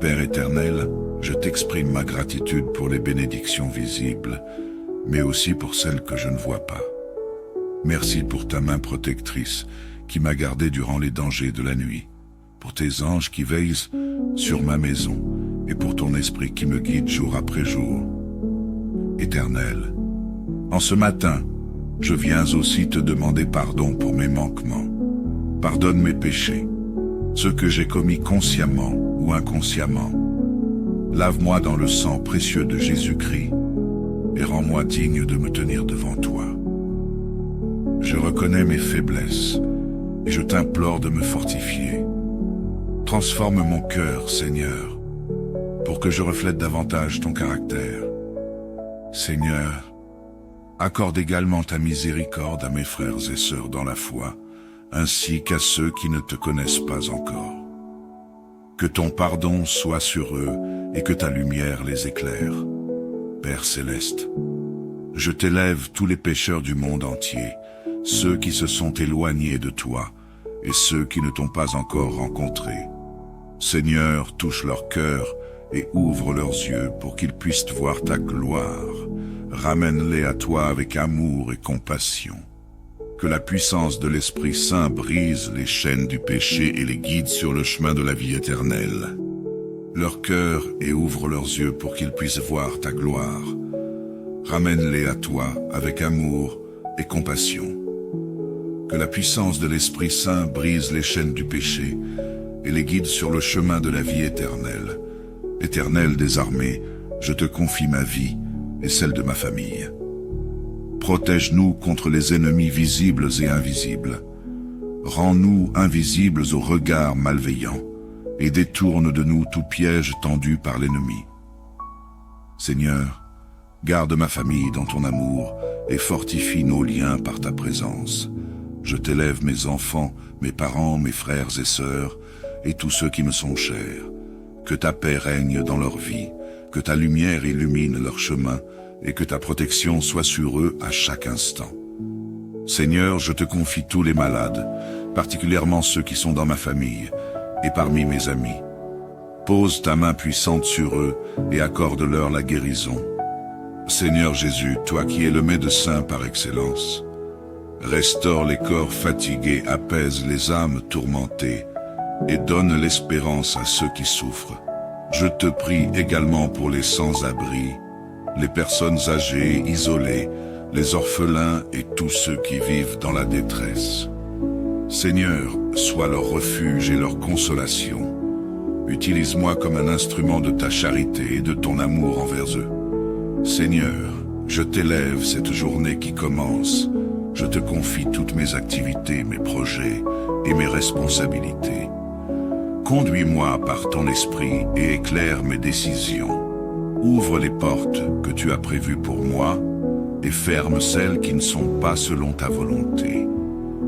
Père éternel, je t'exprime ma gratitude pour les bénédictions visibles, mais aussi pour celles que je ne vois pas. Merci pour ta main protectrice qui m'a gardé durant les dangers de la nuit, pour tes anges qui veillent sur ma maison et pour ton esprit qui me guide jour après jour. Éternel, en ce matin, je viens aussi te demander pardon pour mes manquements. Pardonne mes péchés, ceux que j'ai commis consciemment ou inconsciemment. Lave-moi dans le sang précieux de Jésus-Christ et rends-moi digne de me tenir devant toi. Je reconnais mes faiblesses et je t'implore de me fortifier. Transforme mon cœur, Seigneur, pour que je reflète davantage ton caractère. Seigneur, accorde également ta miséricorde à mes frères et sœurs dans la foi, ainsi qu'à ceux qui ne te connaissent pas encore. Que ton pardon soit sur eux et que ta lumière les éclaire. Père céleste, je t'élève tous les pécheurs du monde entier, ceux qui se sont éloignés de toi et ceux qui ne t'ont pas encore rencontré. Seigneur, touche leur cœur et ouvre leurs yeux pour qu'ils puissent voir ta gloire. Ramène-les à toi avec amour et compassion. Que la puissance de l'Esprit Saint brise les chaînes du péché et les guide sur le chemin de la vie éternelle. Leur cœur et ouvre leurs yeux pour qu'ils puissent voir ta gloire. Ramène-les à toi avec amour et compassion. Que la puissance de l'Esprit Saint brise les chaînes du péché et les guide sur le chemin de la vie éternelle. Éternel des armées, je te confie ma vie et celle de ma famille. Protège-nous contre les ennemis visibles et invisibles. Rends-nous invisibles aux regards malveillants et détourne de nous tout piège tendu par l'ennemi. Seigneur, garde ma famille dans ton amour et fortifie nos liens par ta présence. Je t'élève mes enfants, mes parents, mes frères et sœurs et tous ceux qui me sont chers. Que ta paix règne dans leur vie, que ta lumière illumine leur chemin et que ta protection soit sur eux à chaque instant. Seigneur, je te confie tous les malades, particulièrement ceux qui sont dans ma famille et parmi mes amis. Pose ta main puissante sur eux et accorde-leur la guérison. Seigneur Jésus, toi qui es le médecin par excellence, restaure les corps fatigués, apaise les âmes tourmentées et donne l'espérance à ceux qui souffrent. Je te prie également pour les sans-abri, les personnes âgées, isolées, les orphelins et tous ceux qui vivent dans la détresse. Seigneur, sois leur refuge et leur consolation. Utilise-moi comme un instrument de ta charité et de ton amour envers eux. Seigneur, je t'élève cette journée qui commence. Je te confie toutes mes activités, mes projets et mes responsabilités. Conduis-moi par ton esprit et éclaire mes décisions. Ouvre les portes que tu as prévues pour moi et ferme celles qui ne sont pas selon ta volonté.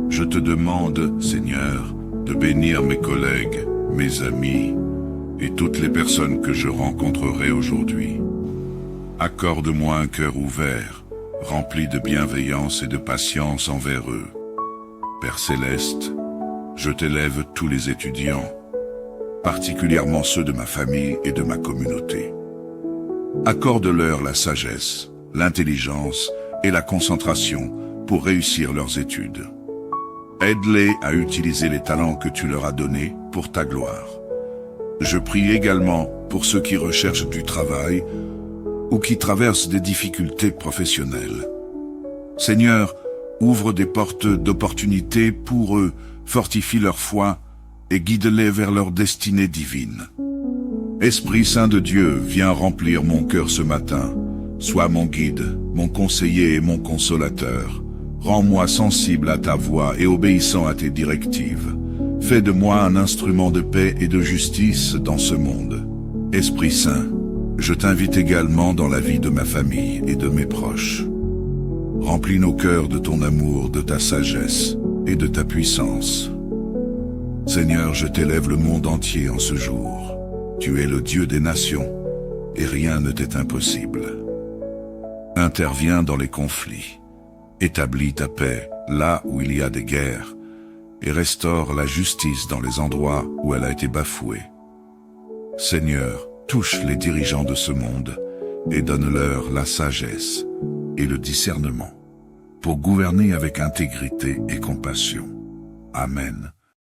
Je te demande, Seigneur, de bénir mes collègues, mes amis et toutes les personnes que je rencontrerai aujourd'hui. Accorde-moi un cœur ouvert, rempli de bienveillance et de patience envers eux. Père céleste, je t'élève tous les étudiants, particulièrement ceux de ma famille et de ma communauté. Accorde-leur la sagesse, l'intelligence et la concentration pour réussir leurs études. Aide-les à utiliser les talents que tu leur as donnés pour ta gloire. Je prie également pour ceux qui recherchent du travail ou qui traversent des difficultés professionnelles. Seigneur, ouvre des portes d'opportunités pour eux, fortifie leur foi et guide-les vers leur destinée divine. Esprit Saint de Dieu, viens remplir mon cœur ce matin. Sois mon guide, mon conseiller et mon consolateur. Rends-moi sensible à ta voix et obéissant à tes directives. Fais de moi un instrument de paix et de justice dans ce monde. Esprit Saint, je t'invite également dans la vie de ma famille et de mes proches. Remplis nos cœurs de ton amour, de ta sagesse et de ta puissance. Seigneur, je t'élève le monde entier en ce jour. Tu es le Dieu des nations, et rien ne t'est impossible. Interviens dans les conflits, établis ta paix là où il y a des guerres, et restaure la justice dans les endroits où elle a été bafouée. Seigneur, touche les dirigeants de ce monde, et donne-leur la sagesse et le discernement, pour gouverner avec intégrité et compassion. Amen.